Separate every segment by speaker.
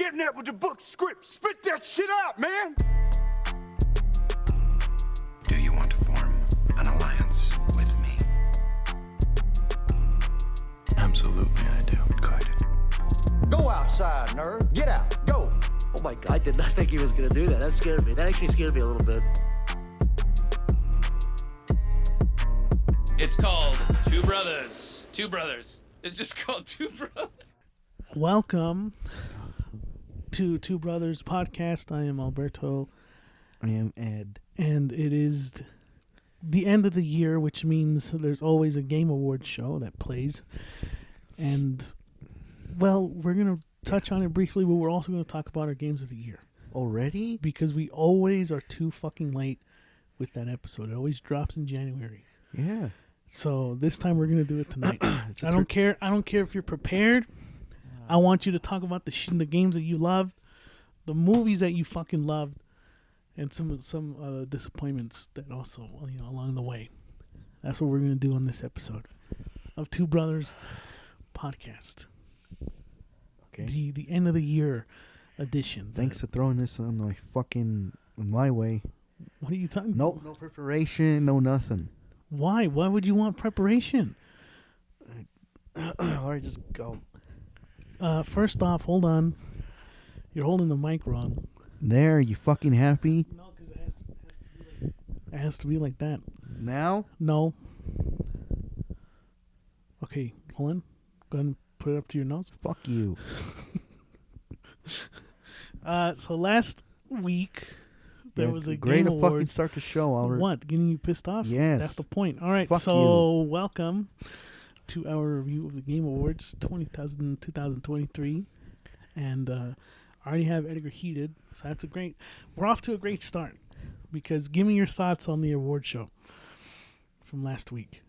Speaker 1: getting at with the book script? Spit that shit out, man!
Speaker 2: Do you want to form an alliance with me?
Speaker 3: Absolutely, I do. Excited.
Speaker 4: Go outside, nerd. Get out. Go.
Speaker 5: Oh my God, I did not think he was going to do that. That scared me. That actually scared me a little bit.
Speaker 6: It's called Two Brothers. Two Brothers. It's just called Two Brothers.
Speaker 7: Welcome to Two Brothers Podcast. I am Alberto.
Speaker 8: I am Ed.
Speaker 7: And it is the end of the year, which means there's always a Game Awards show that plays. And, well, we're going to touch on it briefly, but we're also going to talk about our games of the year.
Speaker 8: Already?
Speaker 7: Because we always are too fucking late with that episode. It always drops in January.
Speaker 8: Yeah.
Speaker 7: So this time we're going to do it tonight. I don't care if you're prepared. I want you to talk about the games that you loved, the movies that you fucking loved, and some disappointments that also, along the way. That's what we're going to do on this episode of Two Brothers Podcast.
Speaker 8: Okay.
Speaker 7: The end of the year edition.
Speaker 8: Thanks for throwing this on my way.
Speaker 7: What are you talking?
Speaker 8: No preparation, no nothing.
Speaker 7: Why? Why would you want preparation?
Speaker 8: All right, just go.
Speaker 7: First off, hold on. You're holding the mic wrong.
Speaker 8: There, you fucking happy?
Speaker 7: No, because it has to be like that.
Speaker 8: Now?
Speaker 7: No. Okay, hold on. Go ahead and put it up to your nose.
Speaker 8: Fuck you.
Speaker 7: So last week there was a
Speaker 8: great
Speaker 7: Game
Speaker 8: to
Speaker 7: Awards.
Speaker 8: fucking start the show, Albert.
Speaker 7: What? Getting you pissed off?
Speaker 8: Yes.
Speaker 7: That's the point. All right.
Speaker 8: Fuck
Speaker 7: so
Speaker 8: you.
Speaker 7: Welcome to our review of the Game Awards 2023, and I already have Edgar heated, so that's we're off to a great start, because give me your thoughts on the award show from last week.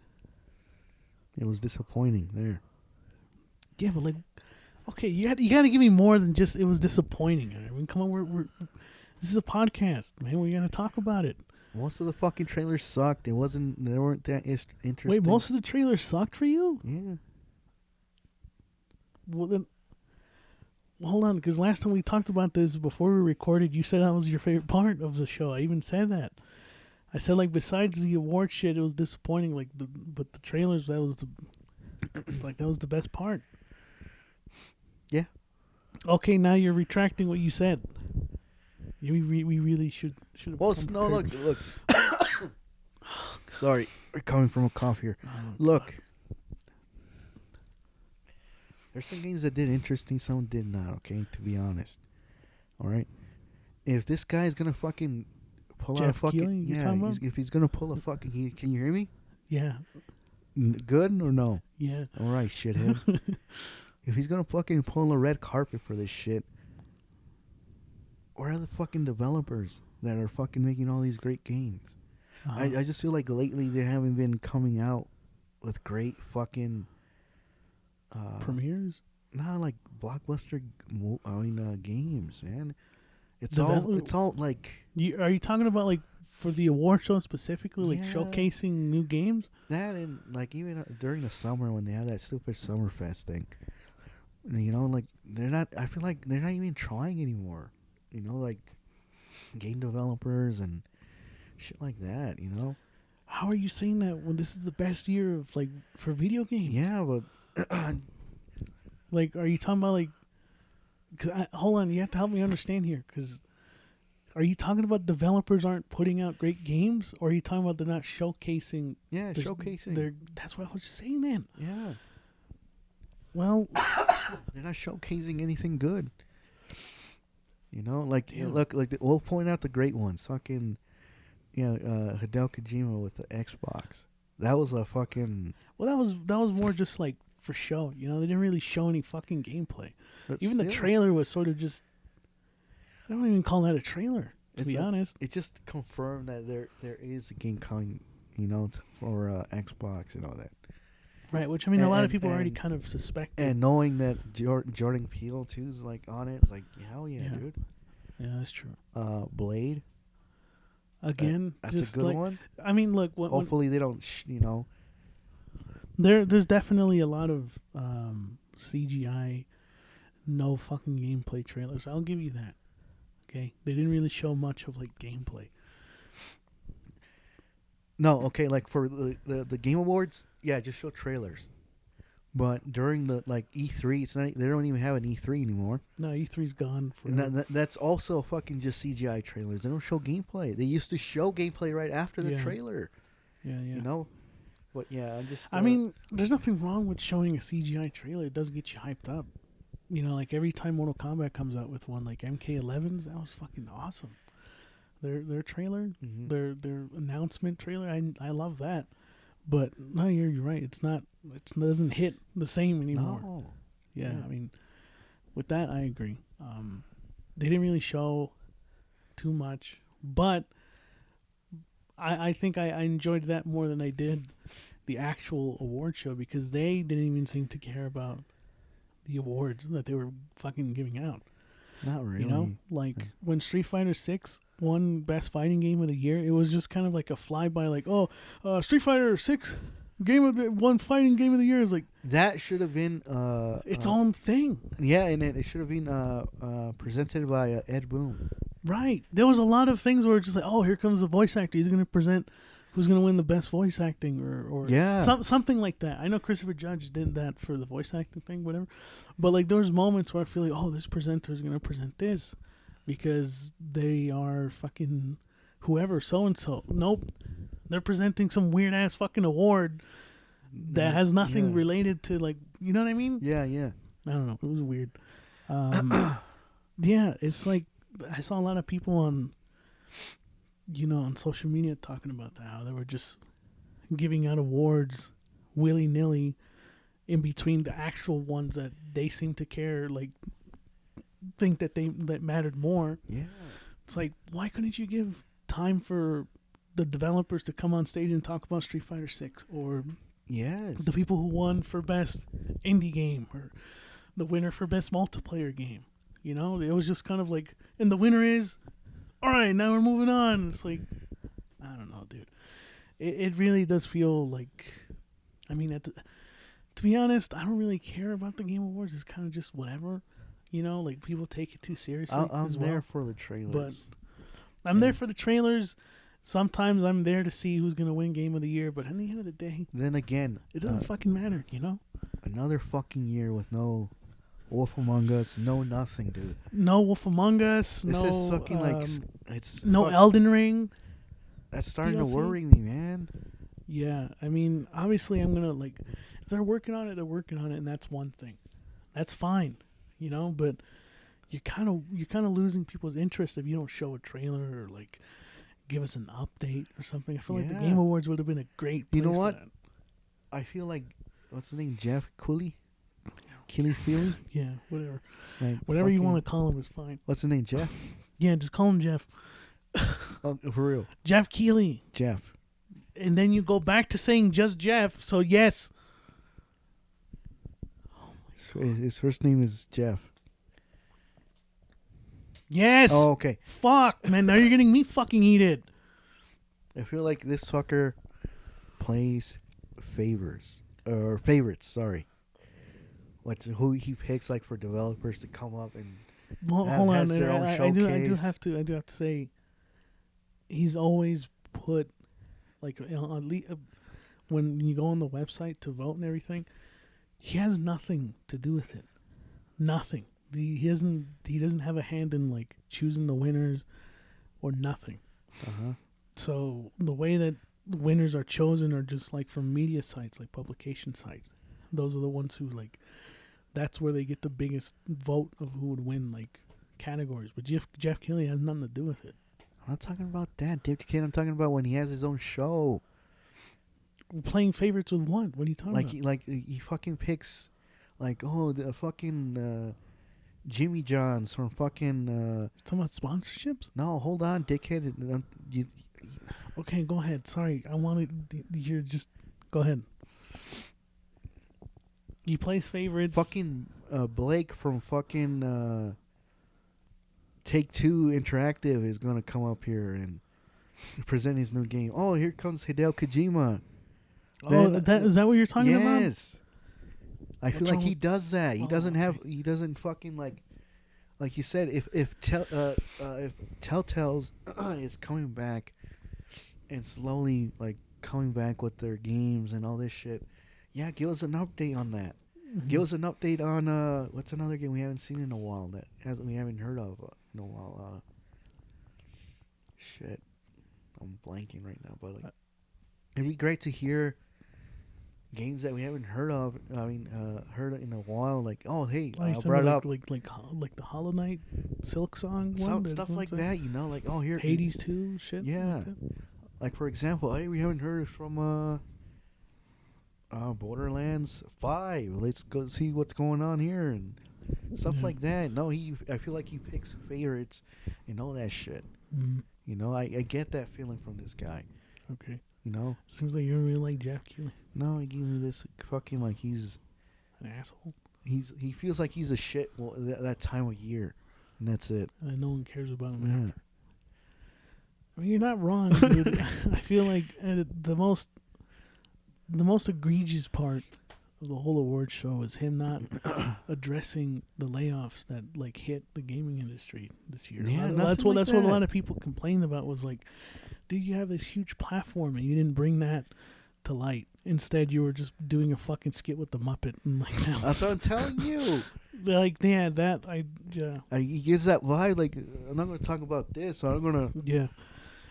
Speaker 8: It was disappointing there.
Speaker 7: Yeah, but okay, you got to give me more than just it was disappointing. I mean, come on, we're this is a podcast, man. We're gonna talk about it. Most
Speaker 8: of the fucking trailers sucked. They weren't that interesting.
Speaker 7: Wait, most of the trailers sucked for you?
Speaker 8: Yeah.
Speaker 7: Well then, hold on, because last time we talked about this before we recorded, you said that was your favorite part of the show. I even said that. I said besides the award shit, it was disappointing. But the trailers, that was the best part.
Speaker 8: Yeah.
Speaker 7: Okay, now you're retracting what you said. We really should have.
Speaker 8: Well, no, look. Sorry, we're coming from a cough here.
Speaker 7: Oh,
Speaker 8: look.
Speaker 7: God.
Speaker 8: There's some games that did interesting, some did not, okay, to be honest. Alright? If this guy's gonna fucking pull out a fucking...
Speaker 7: Keighley,
Speaker 8: if he's gonna pull a fucking... Can you hear me?
Speaker 7: Yeah.
Speaker 8: Good or no?
Speaker 7: Yeah.
Speaker 8: Alright, shithead. If he's gonna fucking pull a red carpet for this shit, where are the fucking developers that are fucking making all these great games?
Speaker 7: Uh-huh.
Speaker 8: I just feel like lately they haven't been coming out with great fucking...
Speaker 7: premieres?
Speaker 8: No, like blockbuster games, man. It's all like...
Speaker 7: Are you talking about for the award show specifically, showcasing new games?
Speaker 8: That and even during the summer when they have that stupid Summerfest thing. They're not... I feel like they're not even trying anymore. Game developers and shit like that,
Speaker 7: How are you saying that when this is the best year of for video games?
Speaker 8: Yeah, but
Speaker 7: are you talking about hold on, you have to help me understand here, because are you talking about developers aren't putting out great games, or are you talking about they're not showcasing?
Speaker 8: Yeah, showcasing.
Speaker 7: That's what I was just saying then.
Speaker 8: Yeah.
Speaker 7: Well,
Speaker 8: they're not showcasing anything good. We'll point out the great ones. Fucking, Hideo Kojima with the Xbox. That was a fucking...
Speaker 7: Well, that was more just for show. They didn't really show any fucking gameplay.
Speaker 8: But
Speaker 7: even the trailer was sort of just... I don't even call that a trailer, to be honest.
Speaker 8: It just confirmed that there is a game coming, for Xbox and all that.
Speaker 7: Right, which, a lot of people already kind of suspected.
Speaker 8: And knowing that Jordan Peele, too, is, on it, it's hell yeah, dude.
Speaker 7: Yeah, that's true.
Speaker 8: Blade.
Speaker 7: Again,
Speaker 8: that's a good one.
Speaker 7: Look...
Speaker 8: Hopefully they don't,
Speaker 7: There's definitely a lot of CGI no fucking gameplay trailers. I'll give you that. Okay, they didn't really show much of like gameplay.
Speaker 8: No, okay, like for the Game Awards, yeah, just show trailers. But during the like E3, it's not. They don't even have an E3 anymore.
Speaker 7: No, E3's gone.
Speaker 8: And that's also fucking just CGI trailers. They don't show gameplay. They used to show gameplay right after the trailer.
Speaker 7: Yeah.
Speaker 8: You know. But yeah, I just.
Speaker 7: I mean, there's nothing wrong with showing a CGI trailer. It does get you hyped up. You know, like every time Mortal Kombat comes out with one, like MK11's, that was fucking awesome. Their trailer, their announcement trailer, I love that. But no, you're right. It doesn't hit the same anymore.
Speaker 8: No.
Speaker 7: Yeah, I mean, with that I agree. They didn't really show too much, but I think I enjoyed that more than I did the actual award show, because they didn't even seem to care about the awards that they were fucking giving out.
Speaker 8: Not really.
Speaker 7: You know, like when Street Fighter 6 won Best Fighting Game of the Year, it was just kind of like a flyby, like, Street Fighter 6 one fighting game of the year. Is like
Speaker 8: that should have been
Speaker 7: its own thing.
Speaker 8: Yeah, and it should have been presented by Ed Boon.
Speaker 7: Right. There was a lot of things where it's just like, oh, here comes the voice actor. He's going to present who's going to win the best voice acting, or something like that. I know Christopher Judge did that for the voice acting thing, whatever. But like, there's moments where I feel like, oh, this presenter is going to present this because they are fucking whoever, so and so. Nope, they're presenting some weird ass fucking award that has nothing related to, like, you know what I mean?
Speaker 8: Yeah.
Speaker 7: I don't know. It was weird. Yeah, it's like I saw a lot of people on social media talking about that, how they were just giving out awards willy-nilly in between the actual ones that they seem to care, like, think that mattered more.
Speaker 8: Yeah.
Speaker 7: It's like, why couldn't you give time for the developers to come on stage and talk about Street Fighter 6, or the people who won for best indie game, or the winner for best multiplayer game? You know, it was just kind of like, and the winner is, all right, now we're moving on. It's like, I don't know, dude. It really does feel like, I mean, to be honest, I don't really care about the Game Awards. It's kind of just whatever, you know, like, people take it too seriously.
Speaker 8: I'm there for the trailers.
Speaker 7: But I'm there for the trailers. Sometimes I'm there to see who's going to win Game of the Year, but at the end of the day,
Speaker 8: then again,
Speaker 7: it doesn't fucking matter, you know?
Speaker 8: Another fucking year with no Wolf Among Us, no nothing, dude.
Speaker 7: No Wolf Among Us,
Speaker 8: this is fucking like, it's
Speaker 7: no Elden Ring.
Speaker 8: That's starting
Speaker 7: DLC?
Speaker 8: to worry me, man.
Speaker 7: Yeah, I mean, obviously I'm going to, like, if they're working on it, they're working on it, and that's one thing. That's fine, you know, but you're kind of losing people's interest if you don't show a trailer or, like, give us an update or something. I feel like the Game Awards would have been a great place.
Speaker 8: You know what?
Speaker 7: For that.
Speaker 8: I feel like, what's his name? Jeff Cooley? Killy Feely?
Speaker 7: Yeah, whatever.
Speaker 8: Like,
Speaker 7: whatever you want to call him is fine.
Speaker 8: What's his name? Jeff?
Speaker 7: Yeah, just call him Jeff.
Speaker 8: Oh, for real.
Speaker 7: Jeff Keighley.
Speaker 8: Jeff.
Speaker 7: And then you go back to saying just Jeff, so yes.
Speaker 8: His first name is Jeff.
Speaker 7: Yes.
Speaker 8: Oh, okay.
Speaker 7: Fuck, man. Now you're getting me fucking heated.
Speaker 8: I feel like this fucker plays favorites, sorry. Who he picks, like, for developers to come up and
Speaker 7: hold on.
Speaker 8: their own
Speaker 7: I do have to say, he's always put, like, when you go on the website to vote and everything, he has nothing to do with it. Nothing. He doesn't have a hand in, like, choosing the winners or nothing. So the way that the winners are chosen are just, like, from media sites, like publication sites. Those are the ones who, like, that's where they get the biggest vote of who would win, like, categories. But Jeff Keighley has nothing to do with it.
Speaker 8: I'm not talking about that, Dave Kid. I'm talking about when he has his own show.
Speaker 7: Playing favorites with what? What are you talking about?
Speaker 8: He fucking picks, like, oh, the fucking Jimmy John's from fucking.
Speaker 7: Talking about sponsorships?
Speaker 8: No, hold on, dickhead.
Speaker 7: Okay, go ahead. Sorry, I wanted you just go ahead. He plays favorites.
Speaker 8: Fucking Blake from fucking Take-Two Interactive is gonna come up here and present his new game. Oh, here comes Hideo Kojima.
Speaker 7: Is that what you're talking about?
Speaker 8: Yes. I feel
Speaker 7: What's
Speaker 8: like
Speaker 7: wrong
Speaker 8: he
Speaker 7: with-
Speaker 8: does that. He
Speaker 7: Oh,
Speaker 8: doesn't have.
Speaker 7: okay.
Speaker 8: He doesn't fucking like you said. If Telltale's is coming back and slowly like coming back with their games and all this shit, yeah, give us an update on that. Give us an update on what's another game we haven't seen in a while that we haven't heard of in a while. Shit, I'm blanking right now, but like it'd be great to hear games that we haven't heard of. I mean, heard in a while. Like, oh hey,
Speaker 7: Like,
Speaker 8: brought up
Speaker 7: like the Hollow Knight Silk Song one,
Speaker 8: stuff like that. You know, like oh here
Speaker 7: Hades 2 shit.
Speaker 8: Yeah.
Speaker 7: Like that.
Speaker 8: Like for example, hey, we haven't heard from Borderlands 5. Let's go see what's going on here and stuff
Speaker 7: Yeah.
Speaker 8: like that. No, I feel like he picks favorites and all that shit.
Speaker 7: Mm,
Speaker 8: You know, I get that feeling from this guy.
Speaker 7: okay.
Speaker 8: You know,
Speaker 7: Seems like you don't really like Jeff Keighley.
Speaker 8: no, he gives me this fucking like he's
Speaker 7: An asshole.
Speaker 8: he feels like he's a shit that time of year, and that's it.
Speaker 7: And no one cares about him
Speaker 8: Yeah.
Speaker 7: after. I mean, you're not wrong, dude. I feel like the most egregious part of the whole award show is him not addressing the layoffs that like hit the gaming industry this year.
Speaker 8: Yeah,
Speaker 7: that's
Speaker 8: nothing
Speaker 7: what
Speaker 8: like
Speaker 7: that's what a
Speaker 8: that.
Speaker 7: lot of people complained about was like, dude, you have this huge platform and you didn't bring that to light. Instead, you were just doing a fucking skit with the Muppet and like that.
Speaker 8: That's what I'm telling you.
Speaker 7: Like, yeah, that
Speaker 8: He gives that vibe. Like I'm not going to talk about this. So I'm going to.
Speaker 7: yeah.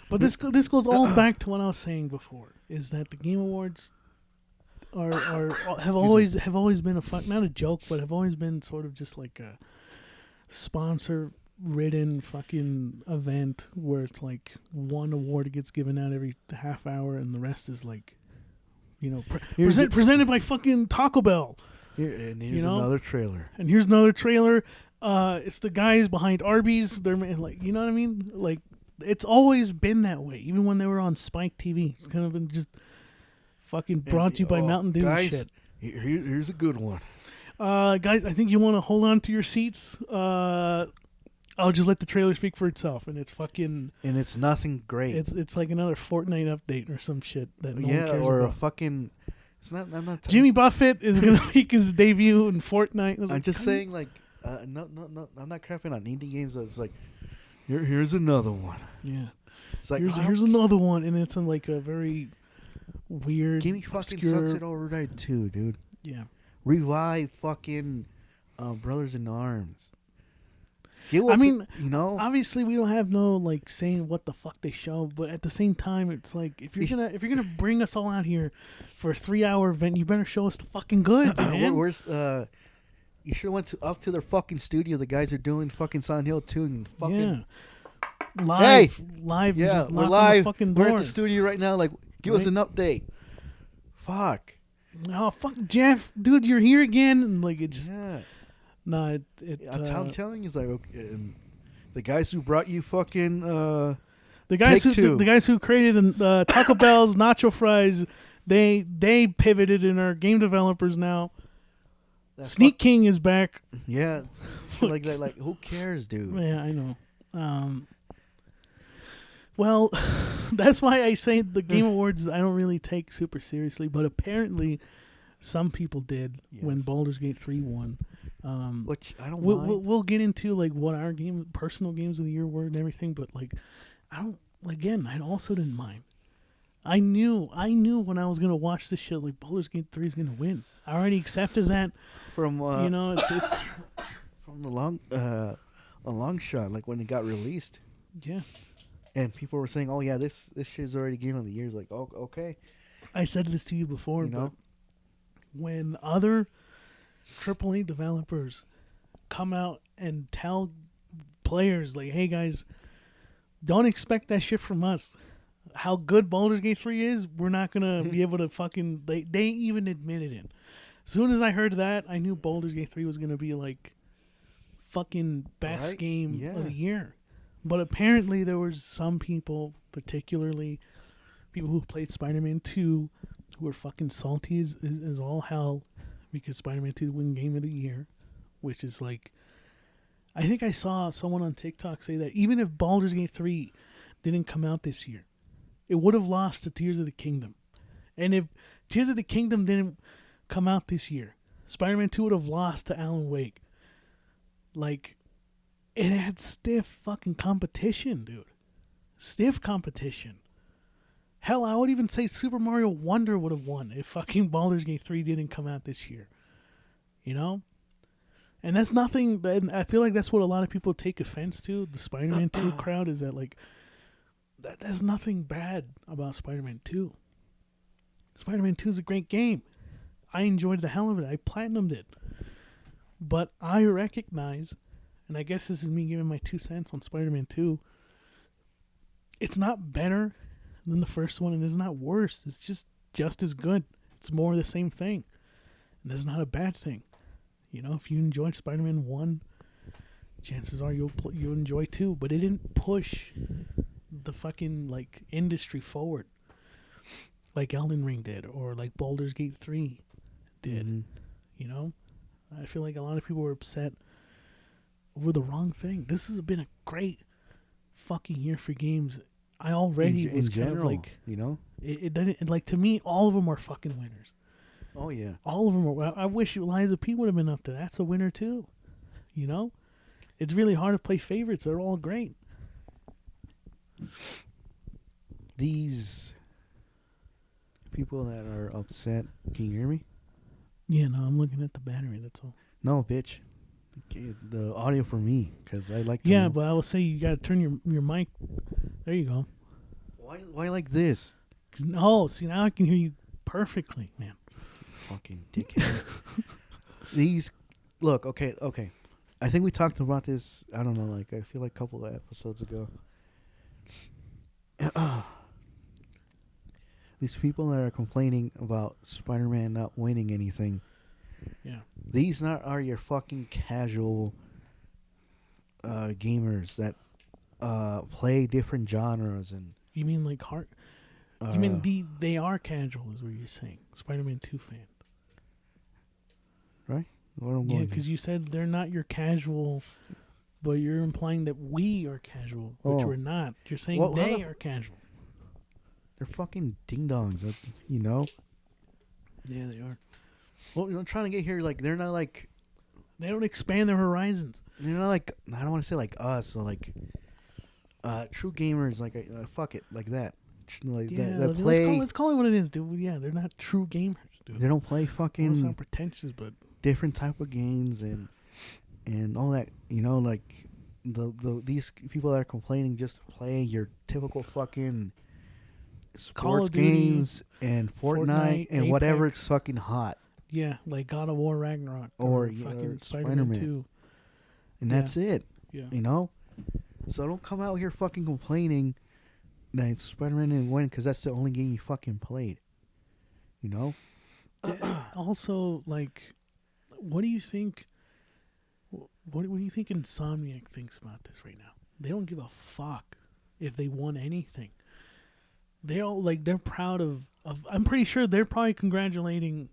Speaker 7: But this goes all back to what I was saying before, is that the Game Awards have always been not a joke, but have always been sort of just like a sponsor ridden fucking event where it's like one award gets given out every half hour and the rest is like, you know, presented by fucking Taco Bell.
Speaker 8: Here's
Speaker 7: You know?
Speaker 8: another trailer.
Speaker 7: And here's another trailer. It's the guys behind Arby's. They're like, you know what I mean? Like, it's always been that way. Even when they were on Spike TV, it's kind of been just fucking brought to you by Mountain Dew and
Speaker 8: guys,
Speaker 7: shit.
Speaker 8: Here's a good one.
Speaker 7: Guys, I think you want to hold on to your seats. I'll just let the trailer speak for itself, and it's fucking.
Speaker 8: And it's nothing great.
Speaker 7: It's like another Fortnite update or some shit that no one
Speaker 8: yeah,
Speaker 7: cares
Speaker 8: or
Speaker 7: about.
Speaker 8: a fucking. It's not. I'm not.
Speaker 7: Jimmy Buffett is gonna make his debut in Fortnite. I was
Speaker 8: I'm
Speaker 7: like,
Speaker 8: just saying, like, no. I'm not crapping on indie games. It's like, here's another one.
Speaker 7: yeah.
Speaker 8: It's like
Speaker 7: Here's another one, and it's in like a very weird,
Speaker 8: give me fucking
Speaker 7: obscure.
Speaker 8: Sunset Overdrive 2, dude.
Speaker 7: Yeah.
Speaker 8: Revive fucking Brothers in Arms.
Speaker 7: I mean,
Speaker 8: you know,
Speaker 7: obviously we don't have no like saying what the fuck they show, but at the same time, it's like if you're gonna bring us all out here for a 3-hour event, you better show us the fucking goods, man.
Speaker 8: where's you should have went up to their fucking studio. The guys are doing fucking Silent Hill 2 and fucking.
Speaker 7: Yeah. Live,
Speaker 8: Hey!
Speaker 7: live.
Speaker 8: Yeah,
Speaker 7: just
Speaker 8: we're
Speaker 7: knock on
Speaker 8: live.
Speaker 7: The fucking
Speaker 8: We're
Speaker 7: door.
Speaker 8: at the studio right now. Like, give us
Speaker 7: Right.
Speaker 8: an update. Fuck.
Speaker 7: Oh fuck, Jeff, dude, you're here again, and like it just
Speaker 8: Yeah.
Speaker 7: no,
Speaker 8: I'm telling you, it's like okay, and the guys who brought you fucking
Speaker 7: the guys
Speaker 8: Take Two.
Speaker 7: the guys who created the Taco Bell's nacho fries, they pivoted and are game developers now.
Speaker 8: that
Speaker 7: Sneak King is back.
Speaker 8: yeah, shit like that. Like, who cares, dude?
Speaker 7: Yeah, I know. Well, that's why I say the Game Awards I don't really take super seriously, but apparently some people did when
Speaker 8: Yes.
Speaker 7: Baldur's Gate 3 won.
Speaker 8: Which I don't
Speaker 7: We'll,
Speaker 8: mind.
Speaker 7: we'll get into like what our personal games of the year were and everything, but like I also didn't mind. I knew when I was gonna watch this shit, like Baldur's Gate 3 is gonna win. I already accepted that.
Speaker 8: From
Speaker 7: You know, it's
Speaker 8: from a long shot, like when it got released,
Speaker 7: yeah.
Speaker 8: and people were saying, "Oh yeah, this shit's already game of the year." It's like, oh okay,
Speaker 7: I said this to you before,
Speaker 8: you know.
Speaker 7: but when other AAA developers come out and tell players like, "Hey guys, don't expect that shit from us. How good Baldur's Gate 3 is, we're not gonna be able to fucking." They even admitted it. As soon as I heard that, I knew Baldur's Gate 3 was gonna be like fucking best
Speaker 8: Right?
Speaker 7: game
Speaker 8: Yeah.
Speaker 7: of the year. But apparently there was some people, particularly people who played Spider-Man 2, who were fucking salty as all hell because Spider-Man 2 won Game of the Year, which is like, I think I saw someone on TikTok say that even if Baldur's Gate 3 didn't come out this year, it would have lost to Tears of the Kingdom. And if Tears of the Kingdom didn't come out this year, Spider-Man 2 would have lost to Alan Wake. Like, it had stiff fucking competition, dude. Stiff competition. Hell, I would even say Super Mario Wonder would have won if fucking Baldur's Gate 3 didn't come out this year. You know? And that's nothing. I feel like that's what a lot of people take offense to. The Spider-Man 2 crowd is that, like, there's nothing bad about Spider-Man 2. Spider-Man 2 is a great game. I enjoyed the hell of it. I platinumed it. But I recognize, and I guess this is me giving my 2 cents on Spider-Man 2, it's not better than the first one, and it's not worse. It's just as good. It's more of the same thing. And that's not a bad thing. You know, if you enjoyed Spider-Man 1, chances are you'll enjoy 2. But it didn't push the fucking, like, industry forward like Elden Ring did, or like Baldur's Gate 3 did.
Speaker 8: Mm-hmm.
Speaker 7: You know? I feel like a lot of people were upset over the wrong thing. This has been a great fucking year for games. I already was
Speaker 8: in
Speaker 7: kind
Speaker 8: general,
Speaker 7: of like,
Speaker 8: you know?
Speaker 7: It didn't, like, to me, all of them are fucking winners.
Speaker 8: Oh, yeah.
Speaker 7: All of them are. I wish Eliza P would have been up there. That's a winner too. You know? It's really hard to play favorites. They're all great.
Speaker 8: These people that are upset, can you hear me?
Speaker 7: Yeah, no, I'm looking at the battery, that's all.
Speaker 8: No, bitch. Okay, the audio for me, because I like to
Speaker 7: Yeah,
Speaker 8: know.
Speaker 7: but I will say you gotta turn your mic. There you go.
Speaker 8: Why like this?
Speaker 7: No, see, now I can hear you perfectly, man.
Speaker 8: Fucking dickhead. These, look, okay. I think we talked about this, I don't know, like, I feel like a couple of episodes ago. These people that are complaining about Spider-Man not winning anything.
Speaker 7: Yeah.
Speaker 8: These are your fucking casual gamers that play different genres and.
Speaker 7: You mean like hard? You mean they are casual, is what you're saying? Spider-Man 2 fan.
Speaker 8: Right? What I'm
Speaker 7: Yeah,
Speaker 8: going
Speaker 7: because
Speaker 8: here.
Speaker 7: you said they're not your casual, but you're implying that we are casual, which
Speaker 8: Oh.
Speaker 7: we're not. You're saying
Speaker 8: Well, how
Speaker 7: they
Speaker 8: the
Speaker 7: are casual.
Speaker 8: They're fucking ding-dongs. That's, you know?
Speaker 7: Yeah, they are.
Speaker 8: Well, I'm trying to get here, like, they're not like.
Speaker 7: They don't expand their horizons.
Speaker 8: They're not like. I don't want to say like us, or like. True gamers, like, fuck it, like that. Like
Speaker 7: Yeah,
Speaker 8: that play.
Speaker 7: let's call it what it is, dude. Yeah, they're not true gamers, dude.
Speaker 8: They don't play
Speaker 7: I don't
Speaker 8: fucking
Speaker 7: sound pretentious, but
Speaker 8: different type of games and all that, you know, like these people that are complaining just play your typical fucking
Speaker 7: Call of
Speaker 8: sports
Speaker 7: Duty,
Speaker 8: games and Fortnite and whatever
Speaker 7: Apex.
Speaker 8: it's fucking hot,
Speaker 7: yeah, like God of War Ragnarok
Speaker 8: or
Speaker 7: fucking
Speaker 8: Spider-Man.
Speaker 7: Spider-Man 2.
Speaker 8: and
Speaker 7: Yeah.
Speaker 8: that's it,
Speaker 7: Yeah.
Speaker 8: you know. So don't come out here fucking complaining that Spider-Man didn't win because that's the only game you fucking played, you know.
Speaker 7: Also, like, what do you think? What do you think Insomniac thinks about this right now? They don't give a fuck if they won anything. They all they're proud of. I'm pretty sure they're probably congratulating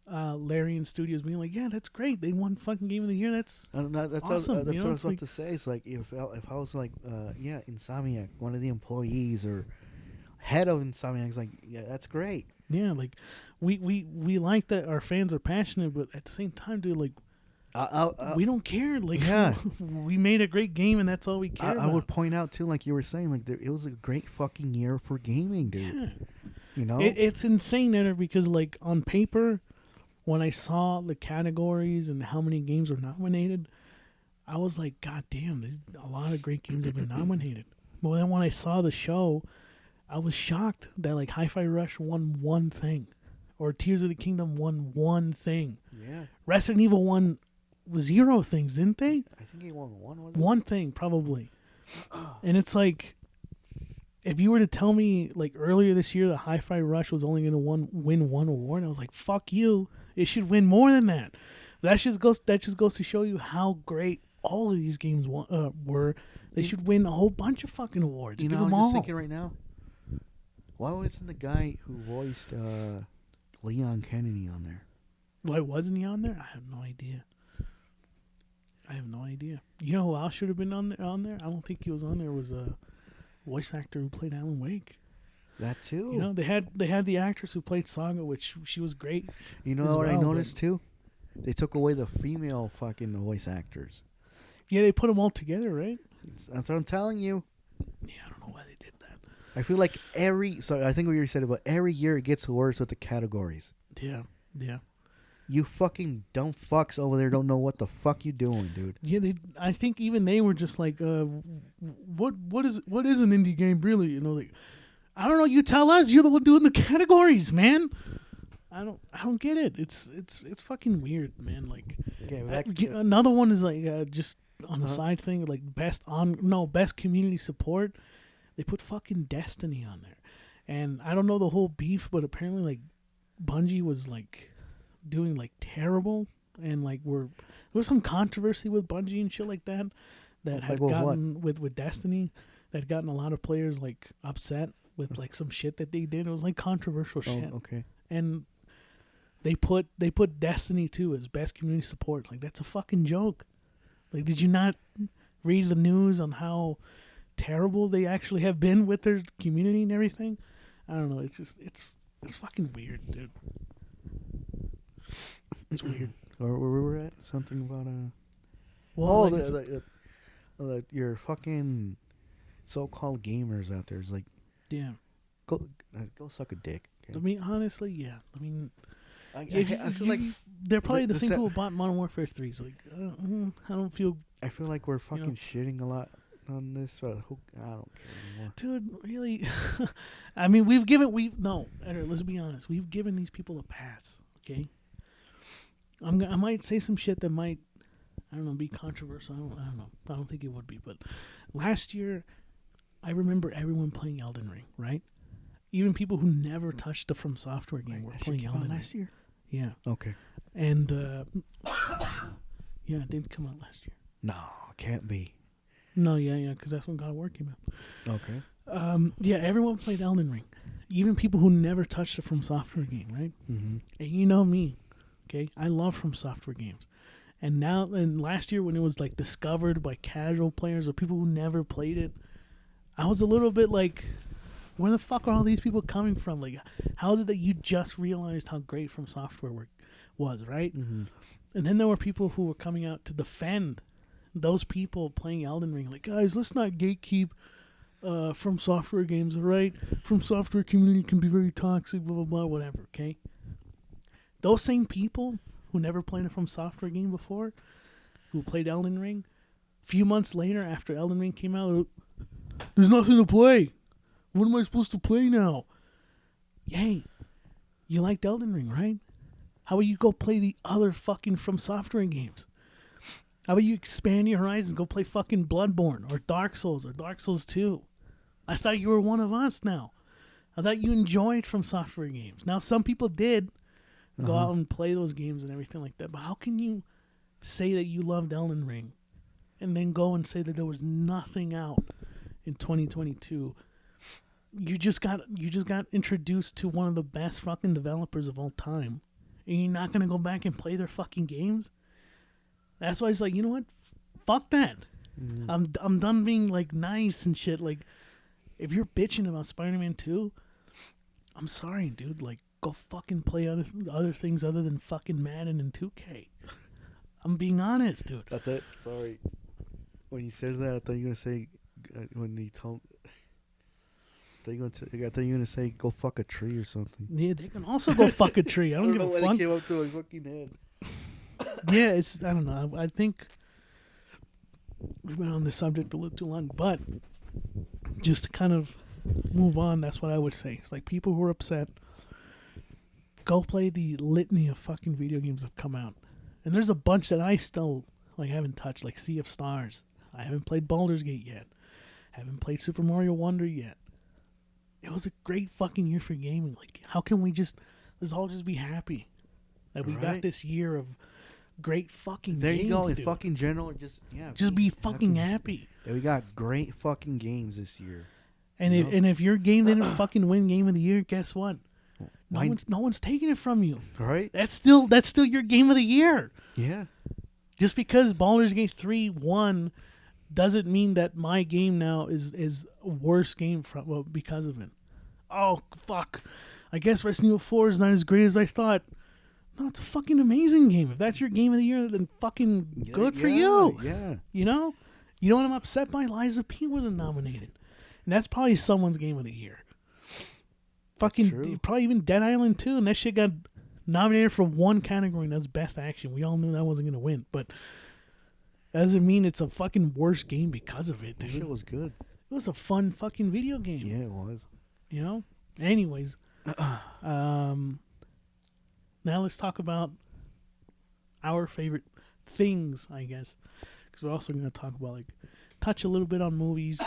Speaker 7: Larian Studios, being like, "Yeah, that's great. They won fucking Game of the Year. That's
Speaker 8: That's
Speaker 7: awesome,
Speaker 8: what, that's
Speaker 7: you
Speaker 8: what
Speaker 7: know?
Speaker 8: I was about
Speaker 7: Like-
Speaker 8: to say. It's like if I was like, yeah, Insomniac, one of the employees or head of Insomniac is like, yeah, that's great.
Speaker 7: yeah." Like, we like that our fans are passionate, but at the same time, dude, like, we don't care. Like,
Speaker 8: yeah.
Speaker 7: we made a great game, and that's all we care
Speaker 8: I
Speaker 7: about.
Speaker 8: would point out too, like you were saying, like it was a great fucking year for gaming, dude.
Speaker 7: Yeah.
Speaker 8: You know,
Speaker 7: It's insane, Eder, because, like, on paper, when I saw the categories and how many games were nominated, I was like, God damn, a lot of great games have been nominated. But then when I saw the show, I was shocked that, like, Hi-Fi Rush won one thing, or Tears of the Kingdom won one thing.
Speaker 8: yeah.
Speaker 7: Resident Evil won 0 things, didn't they?
Speaker 8: I think he won one. Was it?
Speaker 7: One thing, probably. And it's like, if you were to tell me, like, earlier this year that Hi-Fi Rush was only going to win one award, I was like, fuck you. It should win more than that. That just goes to show you how great all of these games were. They should win a whole bunch of fucking awards.
Speaker 8: You
Speaker 7: Give
Speaker 8: know,
Speaker 7: them
Speaker 8: I'm
Speaker 7: all.
Speaker 8: just thinking right now. Why wasn't the guy who voiced Leon Kennedy on there?
Speaker 7: Why wasn't he on there? I have no idea. You know who else should have been on there? I don't think he was on there. Was a voice actor who played Alan Wake.
Speaker 8: That too.
Speaker 7: You know, they had the actress who played Saga, which she was great.
Speaker 8: You know
Speaker 7: as
Speaker 8: what I
Speaker 7: well,
Speaker 8: noticed too? They took away the female fucking voice actors.
Speaker 7: Yeah, they put them all together, right?
Speaker 8: That's what I'm telling you.
Speaker 7: Yeah, I don't know why they did that.
Speaker 8: I feel like I think what you said about every year it gets worse with the categories.
Speaker 7: Yeah, yeah.
Speaker 8: You fucking dumb fucks over there don't know what the fuck you doing, dude.
Speaker 7: Yeah, I think even they were just like, what is an indie game really? You know, like, I don't know. You tell us. You're the one doing the categories, man. I don't get it. It's fucking weird, man. Like, another one is like just on the side thing, like best community support. They put fucking Destiny on there, and I don't know the whole beef, but apparently like Bungie was like doing like terrible, and like there was some controversy with Bungie and shit like that had gotten with Destiny that had gotten a lot of players like upset with like some shit that they did. It was like controversial shit.
Speaker 8: Okay.
Speaker 7: And they put Destiny 2 as best community support. Like, that's a fucking joke. Like, did you not read the news on how terrible they actually have been with their community and everything? I don't know. It's just it's fucking weird, dude. It's weird.
Speaker 8: Or where we were at? Something about your fucking so-called gamers out there is like,
Speaker 7: yeah,
Speaker 8: go suck a dick. Okay?
Speaker 7: I mean, honestly, yeah. I mean,
Speaker 8: I feel like
Speaker 7: they're probably the same people who bought Modern Warfare 3. So like, I don't feel.
Speaker 8: I feel like we're fucking shitting a lot on this, but I don't care anymore.
Speaker 7: Dude, really? I mean, let's be honest. We've given these people a pass, okay? I might say some shit that might, I don't know, be controversial. I don't know. I don't think it would be. But last year, I remember everyone playing Elden Ring, right? Even people who never touched a From Software game were playing Elden Ring.
Speaker 8: Last year?
Speaker 7: Yeah.
Speaker 8: Okay.
Speaker 7: And, yeah, it did come out last year.
Speaker 8: No, can't be.
Speaker 7: No, yeah, because that's when God of War came out.
Speaker 8: Okay.
Speaker 7: Yeah, everyone played Elden Ring. Even people who never touched a From Software game, right?
Speaker 8: Mm-hmm.
Speaker 7: And you know me, okay? I love From Software games. And last year when it was like discovered by casual players or people who never played it, I was a little bit like, where the fuck are all these people coming from? Like, how is it that you just realized how great From Software was, right?
Speaker 8: Mm-hmm.
Speaker 7: And then there were people who were coming out to defend those people playing Elden Ring. Like, guys, let's not gatekeep From Software games, all right? From Software community can be very toxic, blah, blah, blah, whatever, okay? Those same people who never played a From Software game before, who played Elden Ring, a few months later after Elden Ring came out, there's nothing to play. What am I supposed to play now? Yay. You liked Elden Ring, right? How about you go play the other fucking From Software games? How about you expand your horizons, go play fucking Bloodborne or Dark Souls or Dark Souls 2? I thought you were one of us now. I thought you enjoyed From Software games. Now, some people did go out and play those games and everything like that, but how can you say that you loved Elden Ring and then go and say that there was nothing out in 2022? You just got introduced to one of the best fucking developers of all time, and you're not gonna go back and play their fucking games? That's why it's like, you know what? Fuck that. I'm done being like nice and shit. Like, if you're bitching about Spider-Man 2, I'm sorry, dude. Like, go fucking play other things other than fucking Madden and 2K. I'm being honest, dude.
Speaker 8: I thought, sorry, when you said that, I thought you were gonna say when he told. I thought you were gonna say go fuck a tree or something.
Speaker 7: Yeah, they can also go fuck a tree. I don't give
Speaker 8: know
Speaker 7: a
Speaker 8: when
Speaker 7: fuck.
Speaker 8: it came up to my fucking head.
Speaker 7: Yeah, I don't know. I think we've been on this subject a little too long, but just to kind of move on, that's what I would say. It's like people who are upset, go play the litany of fucking video games that have come out. And there's a bunch that I still haven't touched, like Sea of Stars. I haven't played Baldur's Gate yet. Haven't played Super Mario Wonder yet. It was a great fucking year for gaming. Like, how can let's all just be happy that we got this year of great fucking games.
Speaker 8: There you go. In
Speaker 7: dude.
Speaker 8: fucking general, just
Speaker 7: be fucking happy.
Speaker 8: Yeah, we got great fucking games this year.
Speaker 7: And if your game didn't fucking win Game of the Year, guess what? No one's taking it from you.
Speaker 8: Right?
Speaker 7: That's still your Game of the Year.
Speaker 8: Yeah.
Speaker 7: Just because Baldur's Gate 3 won doesn't mean that my game now is a worse game because of it. Oh fuck! I guess Resident Evil 4 is not as great as I thought. No, it's a fucking amazing game. If that's your game of the year, then fucking good for you.
Speaker 8: Yeah.
Speaker 7: You know? You know what I'm upset by? Liza P wasn't nominated. And that's probably someone's game of the year. Fucking
Speaker 8: true.
Speaker 7: probably even Dead Island 2, and that shit got nominated for one category, and that's Best Action. We all knew that wasn't gonna win, but that doesn't mean it's a fucking worse game because of it,
Speaker 8: That
Speaker 7: dude.
Speaker 8: shit was good.
Speaker 7: It was a fun fucking video game.
Speaker 8: Yeah, it was.
Speaker 7: You know? Anyways. Now let's talk about our favorite things, I guess. Because we're also going to talk about, like, touch a little bit on movies,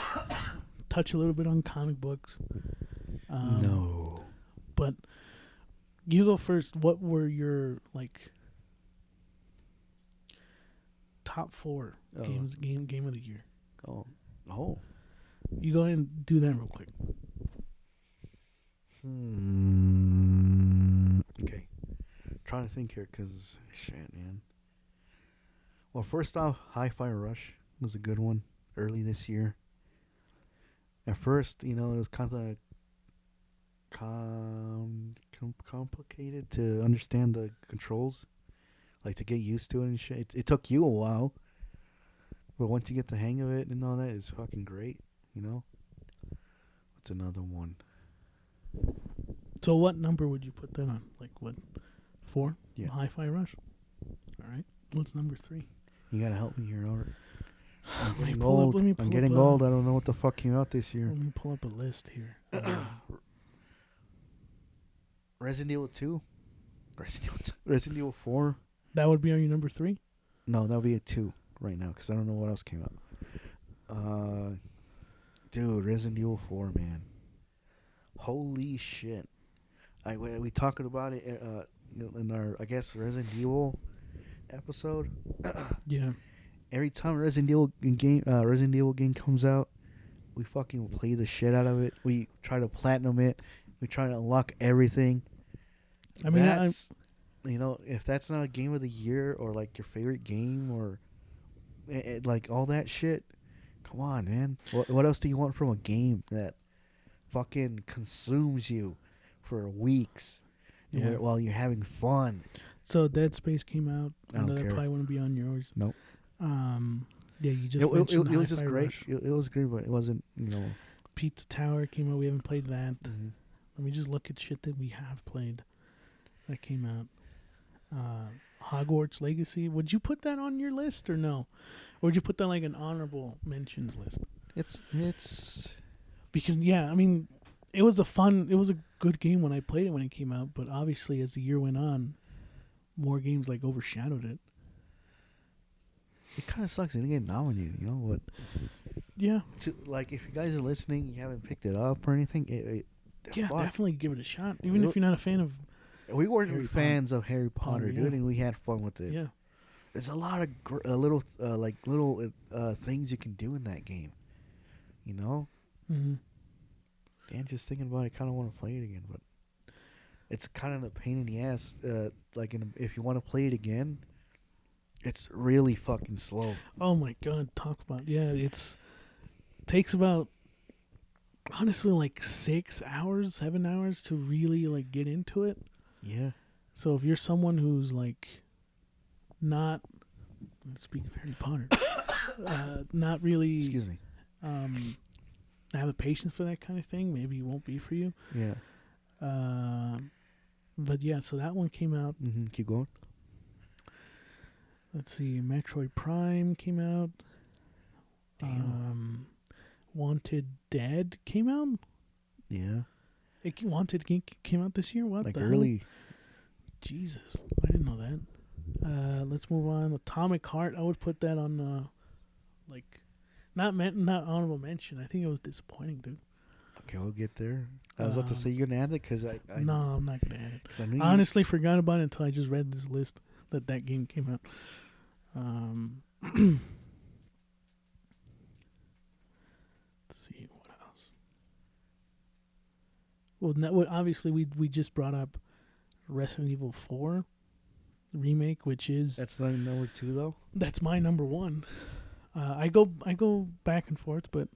Speaker 7: touch a little bit on comic books.
Speaker 8: No.
Speaker 7: But you go first. What were your, like, top 4 games, game of the year?
Speaker 8: Oh.
Speaker 7: You go ahead and do that real quick.
Speaker 8: Okay. Trying to think here, because, shit, man. Well, first off, Hi-Fi Rush was a good one early this year. At first, it was kind of complicated to understand the controls, like to get used to it and shit. It took you a while, but once you get the hang of it and all that, it's fucking great, What's another one?
Speaker 7: So what number would you put that on? Like, what? 4?
Speaker 8: Yeah.
Speaker 7: Hi-Fi Rush? All right. What's number 3?
Speaker 8: You gotta help me here, Albert. I'm
Speaker 7: Let me
Speaker 8: getting
Speaker 7: pull up-
Speaker 8: old.
Speaker 7: let me pull
Speaker 8: I'm
Speaker 7: up
Speaker 8: getting
Speaker 7: a-
Speaker 8: old. I don't know what the fuck came out this year.
Speaker 7: Let me pull up a list here.
Speaker 8: Resident Evil 2. Resident Evil 4.
Speaker 7: That would be on your number 3?
Speaker 8: No, that would be a 2 right now, because I don't know what else came out. Dude, Resident Evil 4, man. Holy shit. We talked about it in our, I guess, Resident Evil episode.
Speaker 7: Yeah.
Speaker 8: Every time Resident Evil game comes out, we fucking play the shit out of it. We try to platinum it. We try to unlock everything.
Speaker 7: I mean,
Speaker 8: that's, if that's not a game of the year or like your favorite game or like all that shit, come on, man. What else do you want from a game that fucking consumes you for weeks while you're having fun?
Speaker 7: So Dead Space came out.
Speaker 8: I don't
Speaker 7: know that
Speaker 8: care.
Speaker 7: probably wouldn't be on yours.
Speaker 8: Nope.
Speaker 7: Yeah, you just
Speaker 8: It
Speaker 7: mentioned
Speaker 8: was just
Speaker 7: Hi-Fi
Speaker 8: great.
Speaker 7: Rush.
Speaker 8: It was great, but it wasn't,
Speaker 7: Pizza Tower came out. We haven't played that.
Speaker 8: Mhm.
Speaker 7: Let me just look at shit that we have played that came out. Hogwarts Legacy. Would you put that on your list or no? Or would you put that like an honorable mentions list?
Speaker 8: It's
Speaker 7: Because yeah, I mean, it was a good game when I played it when it came out, but obviously as the year went on, more games like overshadowed it.
Speaker 8: it kind of sucks. It didn't get nominated, But
Speaker 7: Yeah,
Speaker 8: like, if you guys are listening, you haven't picked it up or anything.
Speaker 7: yeah,
Speaker 8: fuck.
Speaker 7: definitely give it a shot. Even if you're not a fan of,
Speaker 8: We weren't
Speaker 7: Harry
Speaker 8: fans of Harry Potter,
Speaker 7: Potter,
Speaker 8: dude,
Speaker 7: yeah.
Speaker 8: and we had fun with it.
Speaker 7: yeah,
Speaker 8: There's a lot of little things you can do in that game.
Speaker 7: mm-hmm.
Speaker 8: And just thinking about it, I kind of want to play it again, but it's kind of a pain in the ass. If you want to play it again, it's really fucking slow.
Speaker 7: Oh my god, talk about it takes about honestly like 6 hours, 7 hours to really like get into it.
Speaker 8: Yeah.
Speaker 7: So if you're someone who's like not, speak of Harry Potter, not really
Speaker 8: Excuse me.
Speaker 7: have the patience for that kind of thing, maybe it won't be for you.
Speaker 8: Yeah.
Speaker 7: But yeah, so that one came out.
Speaker 8: Mm-hmm. Keep going.
Speaker 7: Let's see, Metroid Prime came out.
Speaker 8: Damn.
Speaker 7: Wanted Dead came out.
Speaker 8: Yeah.
Speaker 7: Wanted came out this year. What
Speaker 8: Like
Speaker 7: the
Speaker 8: early.
Speaker 7: hell? Jesus, I didn't know that. Let's move on. Atomic Heart. I would put that on like not honorable mention. I think it was disappointing, dude.
Speaker 8: Okay, we'll get there. I was about to say you're gonna add it because I
Speaker 7: No, I'm not gonna add it.
Speaker 8: 'cause I knew
Speaker 7: I honestly forgot about it until I just read this list that game came out. Let's see what else. Well, obviously we just brought up Resident Evil 4 remake, which is
Speaker 8: that's not number 2 though.
Speaker 7: that's my number 1. I go back and forth, but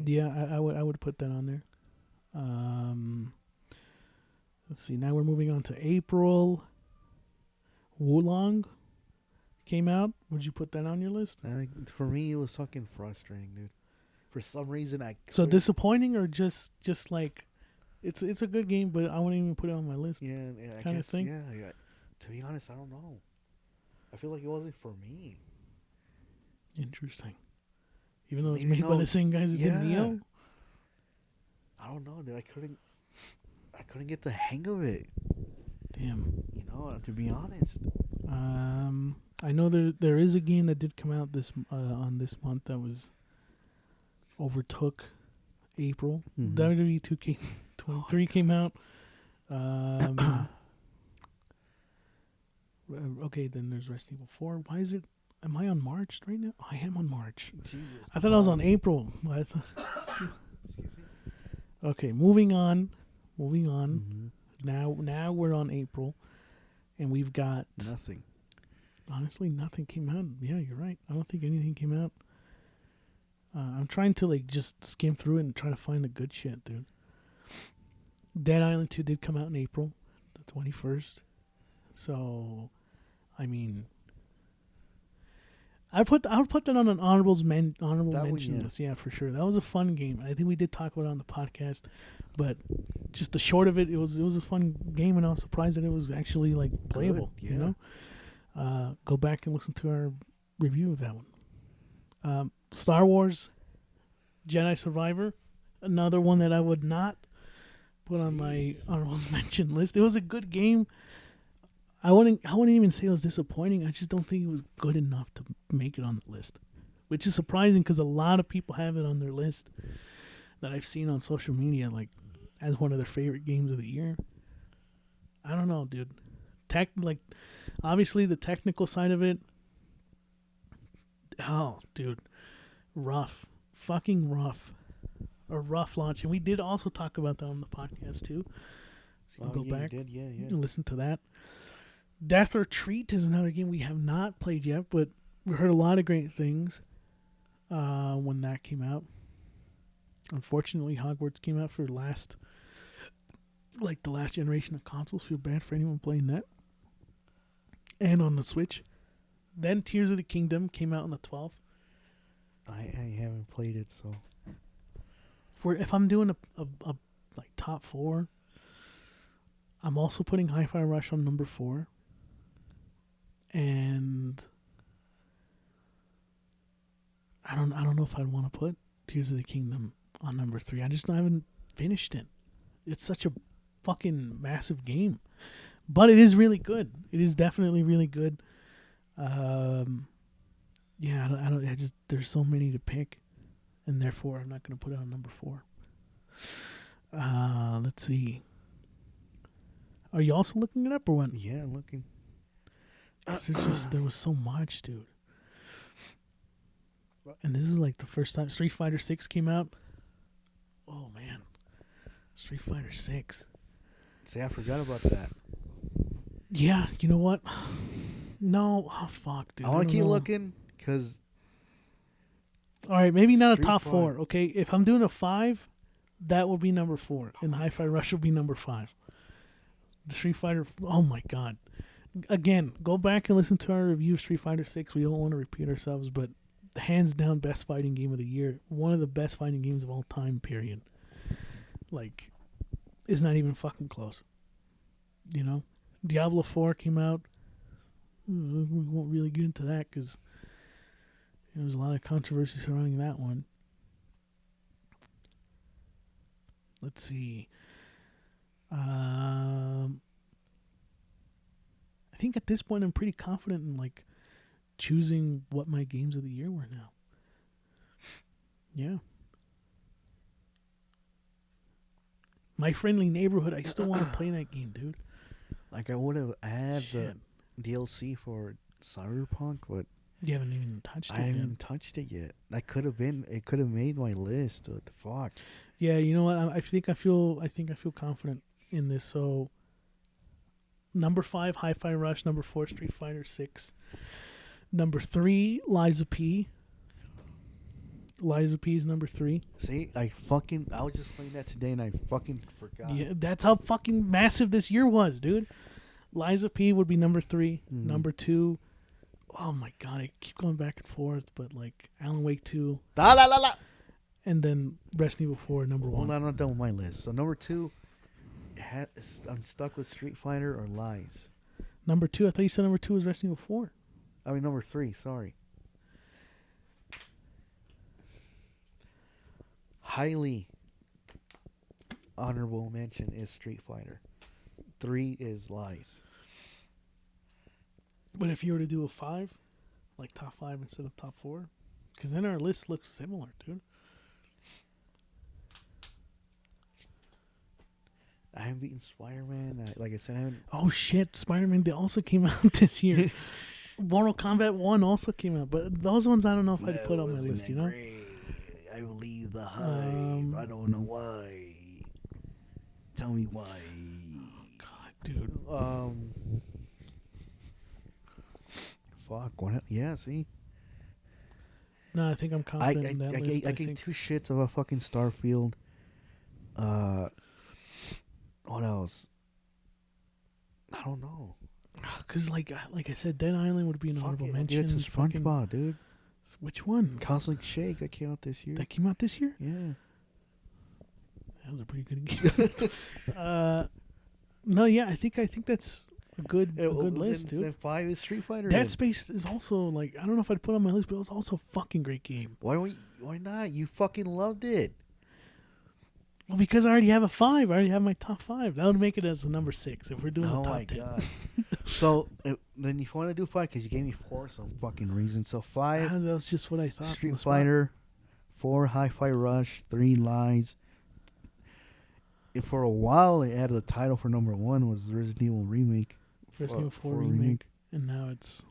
Speaker 7: yeah, I would put that on there. Let's see. Now we're moving on to April. Wulong came out. Would you put that on your list?
Speaker 8: For me, it was fucking frustrating, dude. For some reason,
Speaker 7: So disappointing, or just like, it's a good game, but I wouldn't even put it on my list.
Speaker 8: Yeah, I
Speaker 7: Kinda
Speaker 8: guess.
Speaker 7: thing?
Speaker 8: Yeah. To be honest, I don't know. I feel like it wasn't for me.
Speaker 7: Interesting. Even though it's
Speaker 8: Maybe
Speaker 7: made by
Speaker 8: no-
Speaker 7: the same guys who did
Speaker 8: yeah.
Speaker 7: Neo.
Speaker 8: I don't know, dude. I couldn't get the hang of it.
Speaker 7: Damn.
Speaker 8: You know, to be honest.
Speaker 7: I know there is a game that did come out on this month that was overtook April.
Speaker 8: Mhm.
Speaker 7: WWE 2K23 came out. Okay, then there's Resident Evil 4. Why is it? Am I on March right now? I am on March.
Speaker 8: Jesus.
Speaker 7: I thought I was on April.
Speaker 8: Excuse me.
Speaker 7: Okay, moving on.
Speaker 8: Mhm.
Speaker 7: Now we're on April, and we've got
Speaker 8: Nothing.
Speaker 7: honestly nothing came out. Yeah, you're right. I don't think anything came out. I'm trying to like just skim through it and try to find the good shit, dude. Dead Island 2 did come out in April, the 21st. So, I mean, I would put that on an honorable
Speaker 8: That one,
Speaker 7: mention
Speaker 8: yeah.
Speaker 7: list. Yeah, for sure. That was a fun game. I think we did talk about it on the podcast, but just the short of it, it was a fun game, and I was surprised that it was actually like playable.
Speaker 8: yeah.
Speaker 7: You know, go back and listen to our review of that one. Star Wars Jedi Survivor, another one that I would not put on my honorable mention list. It was a good game. I wouldn't even say it was disappointing. I just don't think it was good enough to make it on the list, which is surprising because a lot of people have it on their list that I've seen on social media, like as one of their favorite games of the year. I don't know, dude. Obviously the technical side of it. Oh, dude, rough, fucking rough, a rough launch, and we did also talk about that on the podcast too. So you can go
Speaker 8: yeah,
Speaker 7: back
Speaker 8: you did. Yeah.
Speaker 7: and listen to that. Death or Treat is another game we have not played yet, but we heard a lot of great things when that came out. Unfortunately, Hogwarts came out for the last generation of consoles. Feel bad for anyone playing that. And on the Switch. Then Tears of the Kingdom came out on the 12th.
Speaker 8: I haven't played it, so.
Speaker 7: If I'm doing a like top 4, I'm also putting Hi-Fi Rush on number 4. And I don't know if I'd want to put Tears of the Kingdom on number 3. I just haven't finished it. It's such a fucking massive game, but it is really good. It is definitely really good. Yeah, I just there's so many to pick, and therefore I'm not gonna put it on number 4. Let's see. Are you also looking it up or what?
Speaker 8: Yeah, looking.
Speaker 7: 'Cause there was so much, dude. And this is like the first time Street Fighter 6 came out. Oh man, Street Fighter 6.
Speaker 8: See, I forgot about that.
Speaker 7: Yeah, you know what? No, oh fuck, dude.
Speaker 8: I want
Speaker 7: don't
Speaker 8: to keep
Speaker 7: know.
Speaker 8: looking because
Speaker 7: All right, maybe not a
Speaker 8: Street
Speaker 7: top
Speaker 8: Fighter.
Speaker 7: 4. Okay, if I'm doing a 5, that will be number 4, and Hi-Fi Rush will be number 5. The Street Fighter. Oh my god. Again, go back and listen to our review of Street Fighter 6. We don't want to repeat ourselves, but hands down best fighting game of the year. One of the best fighting games of all time, period. Like, it's not even fucking close. You know? Diablo 4 came out. We won't really get into that because there was a lot of controversy surrounding that one. Let's see. I think at this point I'm pretty confident in like choosing what my games of the year were now. Yeah. My Friendly Neighborhood, I still want to play that game, dude.
Speaker 8: like I would have had
Speaker 7: Shit.
Speaker 8: the DLC for Cyberpunk, but
Speaker 7: You haven't even touched it
Speaker 8: I haven't
Speaker 7: yet.
Speaker 8: even touched it yet. That could have been. It could have made my list. What the fuck?
Speaker 7: Yeah, you know what? I think I feel confident in this. So, number 5, Hi-Fi Rush. Number 4, Street Fighter 6. Number 3, Liza P. Liza P is number 3.
Speaker 8: See, I was just playing that today and I fucking forgot.
Speaker 7: Yeah, that's how fucking massive this year was, dude. Lies of P would be number 3.
Speaker 8: Mhm.
Speaker 7: Number 2. Oh my god, I keep going back and forth, but like Alan Wake 2,
Speaker 8: La la la la.
Speaker 7: and then Resident Evil 4, number
Speaker 8: Hold
Speaker 7: 1.
Speaker 8: on, I'm not done with my list. So number 2, I'm stuck with Street Fighter or Lies.
Speaker 7: Number 2, I thought you said number 2 was Resident Evil 4.
Speaker 8: I mean number 3. Sorry. Highly honorable mention is Street Fighter. 3 is Lies.
Speaker 7: But if you were to do a 5, like top 5 instead of top 4, because then our list looks similar, dude.
Speaker 8: I haven't beaten Spider-Man. Like I said, I haven't.
Speaker 7: Oh shit, Spider-Man also came out this year. Mortal Kombat 1 also came out, but those ones I don't know if I'd put on my list, you know?
Speaker 8: I will leave the hive.
Speaker 7: I
Speaker 8: don't know why. Tell me why.
Speaker 7: God, dude.
Speaker 8: Fuck. What? Yeah. See.
Speaker 7: No, I think I'm confident in that list.
Speaker 8: I gave 2 shits of a fucking Starfield. What else? I don't know.
Speaker 7: Because like I said, Dead Island would be an honorable mention.
Speaker 8: It's a SpongeBob, dude.
Speaker 7: Which one?
Speaker 8: Cosmic Shake that came out this year.
Speaker 7: That came out this year?
Speaker 8: Yeah.
Speaker 7: That was a pretty good game. No, yeah, I think that's a good list, dude.
Speaker 8: Then 5 is Street Fighter.
Speaker 7: Dead Space is also like, I don't know if I'd put it on my list, but it was also a fucking great game.
Speaker 8: Why not? You fucking loved it.
Speaker 7: Well, because I already have a 5. I already have my top 5. That would make it as a number 6 if we're doing the
Speaker 8: Oh
Speaker 7: top
Speaker 8: my
Speaker 7: 10.
Speaker 8: god. So then if you want to do 5, because you gave me 4 some fucking reason. So 5
Speaker 7: That was just what I thought.
Speaker 8: Street Fighter, 4 Hi-Fi Rush, 3 Lies. And for a while, they added the title for number 1 was Resident Evil Remake.
Speaker 7: Resident Evil 4 remake, and now it's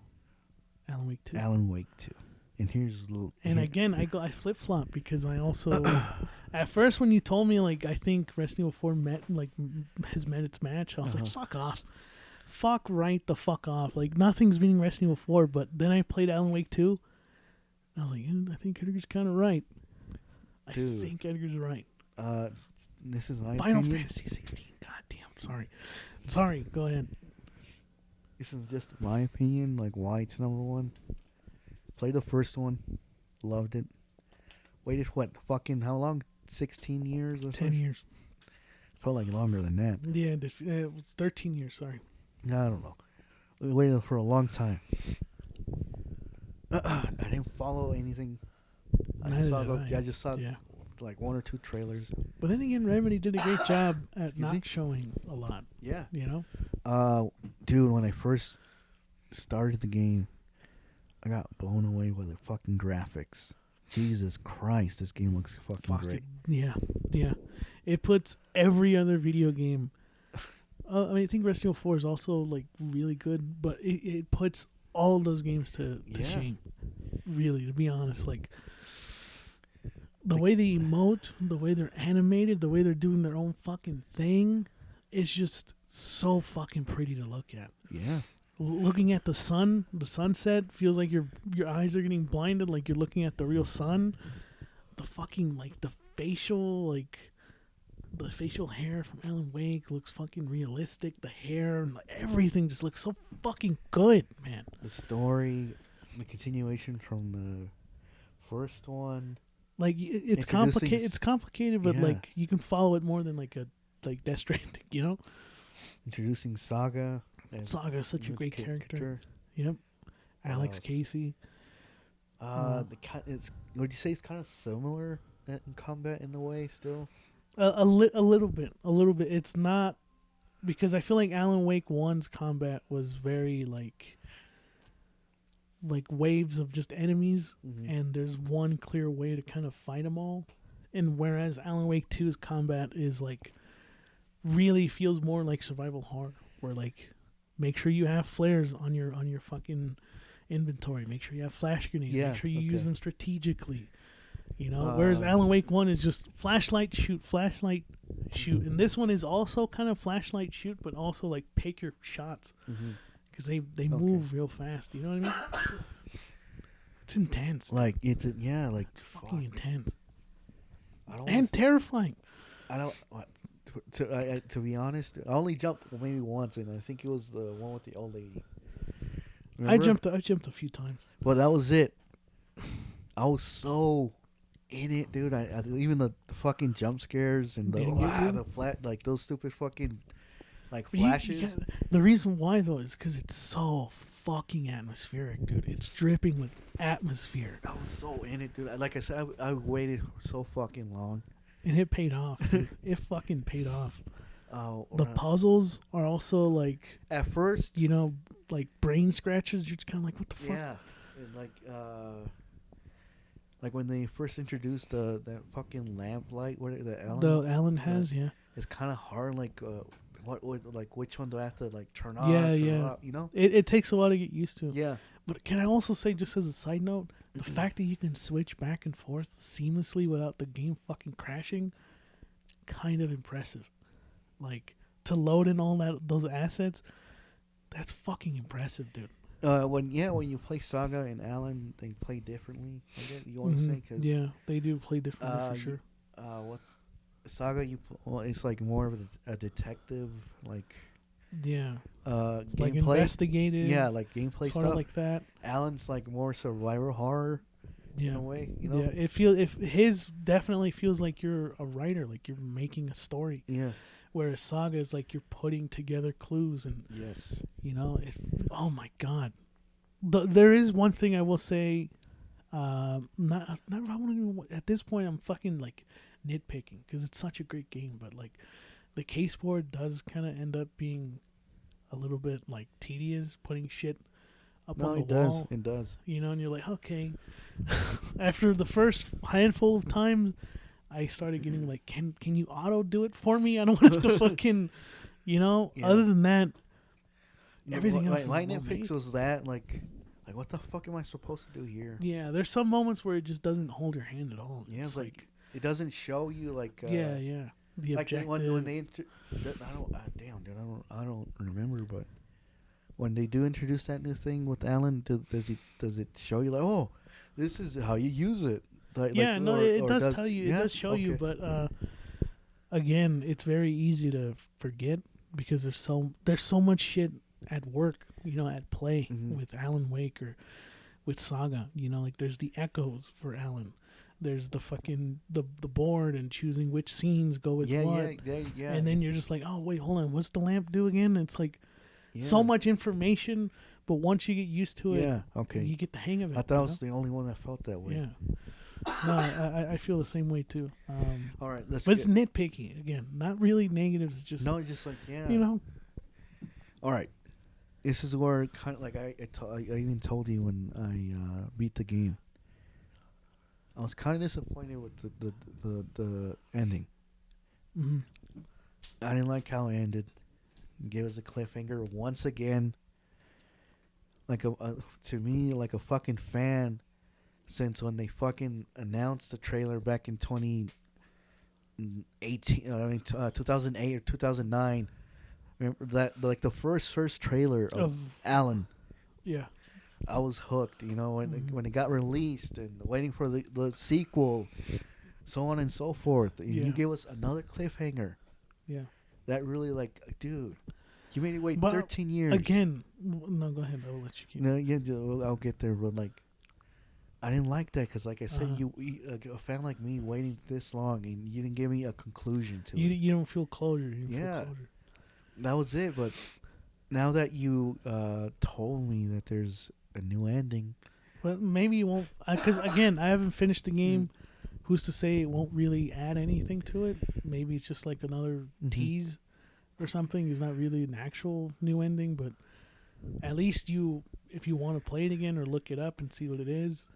Speaker 7: Alan Wake 2.
Speaker 8: Alan Wake 2. And here's the little.
Speaker 7: And again, I flip flop because I also at first when you told me like I think Resident Evil 4 has met its match, I was like, fuck off, fuck right the fuck off. Like nothing's beating Resident Evil 4. But then I played Alan Wake 2. And I was like, I think Edgar's kind of right.
Speaker 8: Dude.
Speaker 7: I think Edgar's right.
Speaker 8: This is my
Speaker 7: Final
Speaker 8: opinion.
Speaker 7: Fantasy 16. Goddamn. Sorry. Go ahead.
Speaker 8: This is just my opinion, like why it's number 1. Played the first one, loved it. Waited fucking how long? 16 years or
Speaker 7: 10 years.
Speaker 8: Felt like longer than that.
Speaker 7: Yeah, it was 13 years. Sorry.
Speaker 8: I don't know. We waited for a long time. I didn't follow anything. I just saw
Speaker 7: Yeah.
Speaker 8: like 1 or 2 trailers.
Speaker 7: But then again, Remedy did a great job at
Speaker 8: Excuse
Speaker 7: not
Speaker 8: me?
Speaker 7: showing a lot.
Speaker 8: Yeah.
Speaker 7: You know?
Speaker 8: Dude, when I first started the game, I got blown away by the fucking graphics. Jesus Christ, this game looks fucking great.
Speaker 7: Yeah. It puts every other video game. I think Resident Evil 4 is also like really good, but it puts all those games to shame. Really, to be honest, like the way they emote, the way they're animated, the way they're doing their own fucking thing, is just so fucking pretty to look at.
Speaker 8: Yeah.
Speaker 7: Looking at the sunset feels like your eyes are getting blinded, like you're looking at the real sun. The fucking the facial hair from Alan Wake looks fucking realistic. The hair and everything just looks so fucking good, man.
Speaker 8: The story, the continuation from the first one.
Speaker 7: Like it's complicated. It's complicated, but like you can follow it more than like Death Stranding, you know.
Speaker 8: Introducing Saga.
Speaker 7: Saga's such a great character. Yep. Alex Casey.
Speaker 8: Would you say it's kind of similar in combat in the way still?
Speaker 7: A little bit. It's not, because I feel like Alan Wake 1's combat was very like waves of just enemies, and there's one clear way to kind of fight them all. And whereas Alan Wake 2's combat is like really feels more like survival horror, where like make sure you have flares on your fucking inventory. Make sure you have flash grenades. Make sure you use them strategically. You know, whereas Alan Wake 1 is just flashlight, shoot. And this one is also kind of flashlight, shoot, but also like pick your shots. Because they move real fast. You know what I mean? It's intense.
Speaker 8: Like, it's fucking
Speaker 7: intense. And terrifying.
Speaker 8: To be honest, I only jumped maybe once, and I think it was the one with the old lady. Remember?
Speaker 7: I jumped a few times.
Speaker 8: Well, that was it. I was so in it, dude. I even the fucking jump scares and
Speaker 7: Didn't get you?
Speaker 8: the flat, like those stupid fucking like
Speaker 7: You
Speaker 8: flashes.
Speaker 7: the reason why though is because it's so fucking atmospheric, dude. It's dripping with atmosphere,
Speaker 8: I was so in it, dude. Like I said, I waited so fucking long.
Speaker 7: and it paid off. Dude. It fucking paid off.
Speaker 8: Oh,
Speaker 7: The puzzles are also like,
Speaker 8: at first,
Speaker 7: you know, like brain scratchers. You're just kind of like, what the fuck?
Speaker 8: yeah, and like when they first introduced that fucking lamp light, what the Alan,
Speaker 7: The Alan has, yeah.
Speaker 8: it's kind of hard. Like, what would like which one do I have to like turn on?
Speaker 7: Yeah,
Speaker 8: turn
Speaker 7: yeah.
Speaker 8: off, you know?
Speaker 7: It takes a while to get used to.
Speaker 8: Yeah.
Speaker 7: But can I also say, just as a side note, the fact that you can switch back and forth seamlessly without the game fucking crashing, kind of impressive. Like, to load in all those assets, that's fucking impressive, dude.
Speaker 8: When you play Saga and Alan, they play differently. I guess you want to say, cause
Speaker 7: Yeah, they do play differently for sure.
Speaker 8: what Saga it's like more of a detective like
Speaker 7: Yeah,
Speaker 8: gameplay.
Speaker 7: like investigative.
Speaker 8: Yeah, like gameplay
Speaker 7: sort
Speaker 8: stuff.
Speaker 7: of like that.
Speaker 8: Alan's like more survival horror in
Speaker 7: Yeah,
Speaker 8: a way, you know.
Speaker 7: yeah. If his definitely feels like you're a writer, like you're making a story.
Speaker 8: Yeah.
Speaker 7: Whereas Saga is like you're putting together clues and
Speaker 8: Yes.
Speaker 7: you know, oh my god. There is one thing I will say. Not I won't even, at this point I'm fucking like nitpicking because it's such a great game, but like the case board does kind of end up being a little bit like tedious, putting shit up
Speaker 8: No,
Speaker 7: on the
Speaker 8: it does.
Speaker 7: wall.
Speaker 8: It does.
Speaker 7: You know, and you're like, okay. After the first handful of times, I started getting like, can you auto do it for me? I don't want to fucking, you know.
Speaker 8: Yeah.
Speaker 7: Other than that,
Speaker 8: No,
Speaker 7: everything else is
Speaker 8: my
Speaker 7: well
Speaker 8: nitpicks
Speaker 7: made.
Speaker 8: was that like what the fuck am I supposed to do here?
Speaker 7: Yeah, there's some moments where it just doesn't hold your hand at all.
Speaker 8: Yeah, it's like it doesn't show you like
Speaker 7: yeah, yeah. The
Speaker 8: like
Speaker 7: objective.
Speaker 8: when they damn dude I don't remember, but when they do introduce that new thing with Alan, does it show you like, oh, this is how you use it? Like,
Speaker 7: yeah, no, it
Speaker 8: or
Speaker 7: does tell you.
Speaker 8: yeah?
Speaker 7: It does show you,
Speaker 8: Okay.
Speaker 7: but again, it's very easy to forget because there's so much shit at work, you know, at play
Speaker 8: Mhm.
Speaker 7: with Alan Wake or with Saga. You know, like there's the echoes for Alan. There's the fucking the board and choosing which scenes go with
Speaker 8: yeah,
Speaker 7: what.
Speaker 8: yeah.
Speaker 7: And then you're just like, oh wait, hold on, what's the lamp do again? It's like
Speaker 8: yeah.
Speaker 7: so much information, but once you get used to it,
Speaker 8: Yeah, okay.
Speaker 7: you get the hang of it.
Speaker 8: I thought I
Speaker 7: you
Speaker 8: was the only one that felt that
Speaker 7: know?
Speaker 8: way.
Speaker 7: Yeah. No, I feel the same way too.
Speaker 8: All right, let's.
Speaker 7: But it's nitpicky again, not really negatives. It's just
Speaker 8: no, it's just like yeah.
Speaker 7: you know.
Speaker 8: All right, this is where kind of like I even told you when I beat the game. I was kind of disappointed with the ending.
Speaker 7: Hmm.
Speaker 8: I didn't like how it ended. It gave us a cliffhanger once again. Like to me, like a fucking fan, since when they fucking announced the trailer back in 2018, 2008 or 2009. Remember that, like the first trailer of Alan.
Speaker 7: Yeah.
Speaker 8: I was hooked, you know,
Speaker 7: Mm-hmm.
Speaker 8: when it got released and waiting for the sequel, so on and so forth. And
Speaker 7: Yeah.
Speaker 8: you gave us another cliffhanger.
Speaker 7: Yeah.
Speaker 8: That really, like, dude, you made me wait
Speaker 7: But
Speaker 8: 13 years.
Speaker 7: Again, no, go ahead. I will let you keep.
Speaker 8: No, yeah, I'll get there, but like, I didn't like that because, like I said,
Speaker 7: Uh-huh.
Speaker 8: a fan like me waiting this long and you didn't give me a conclusion to
Speaker 7: You
Speaker 8: it.
Speaker 7: you don't feel closure. You don't
Speaker 8: Yeah.
Speaker 7: Feel closure.
Speaker 8: That was it. But now that you told me that there's a new ending,
Speaker 7: Well, maybe you won't. Because again, I haven't finished the game. Who's to say it won't really add anything to it? Maybe it's just like another tease or something. It's not really an actual new ending, but at least if you want to play it again or look it up and see what it is,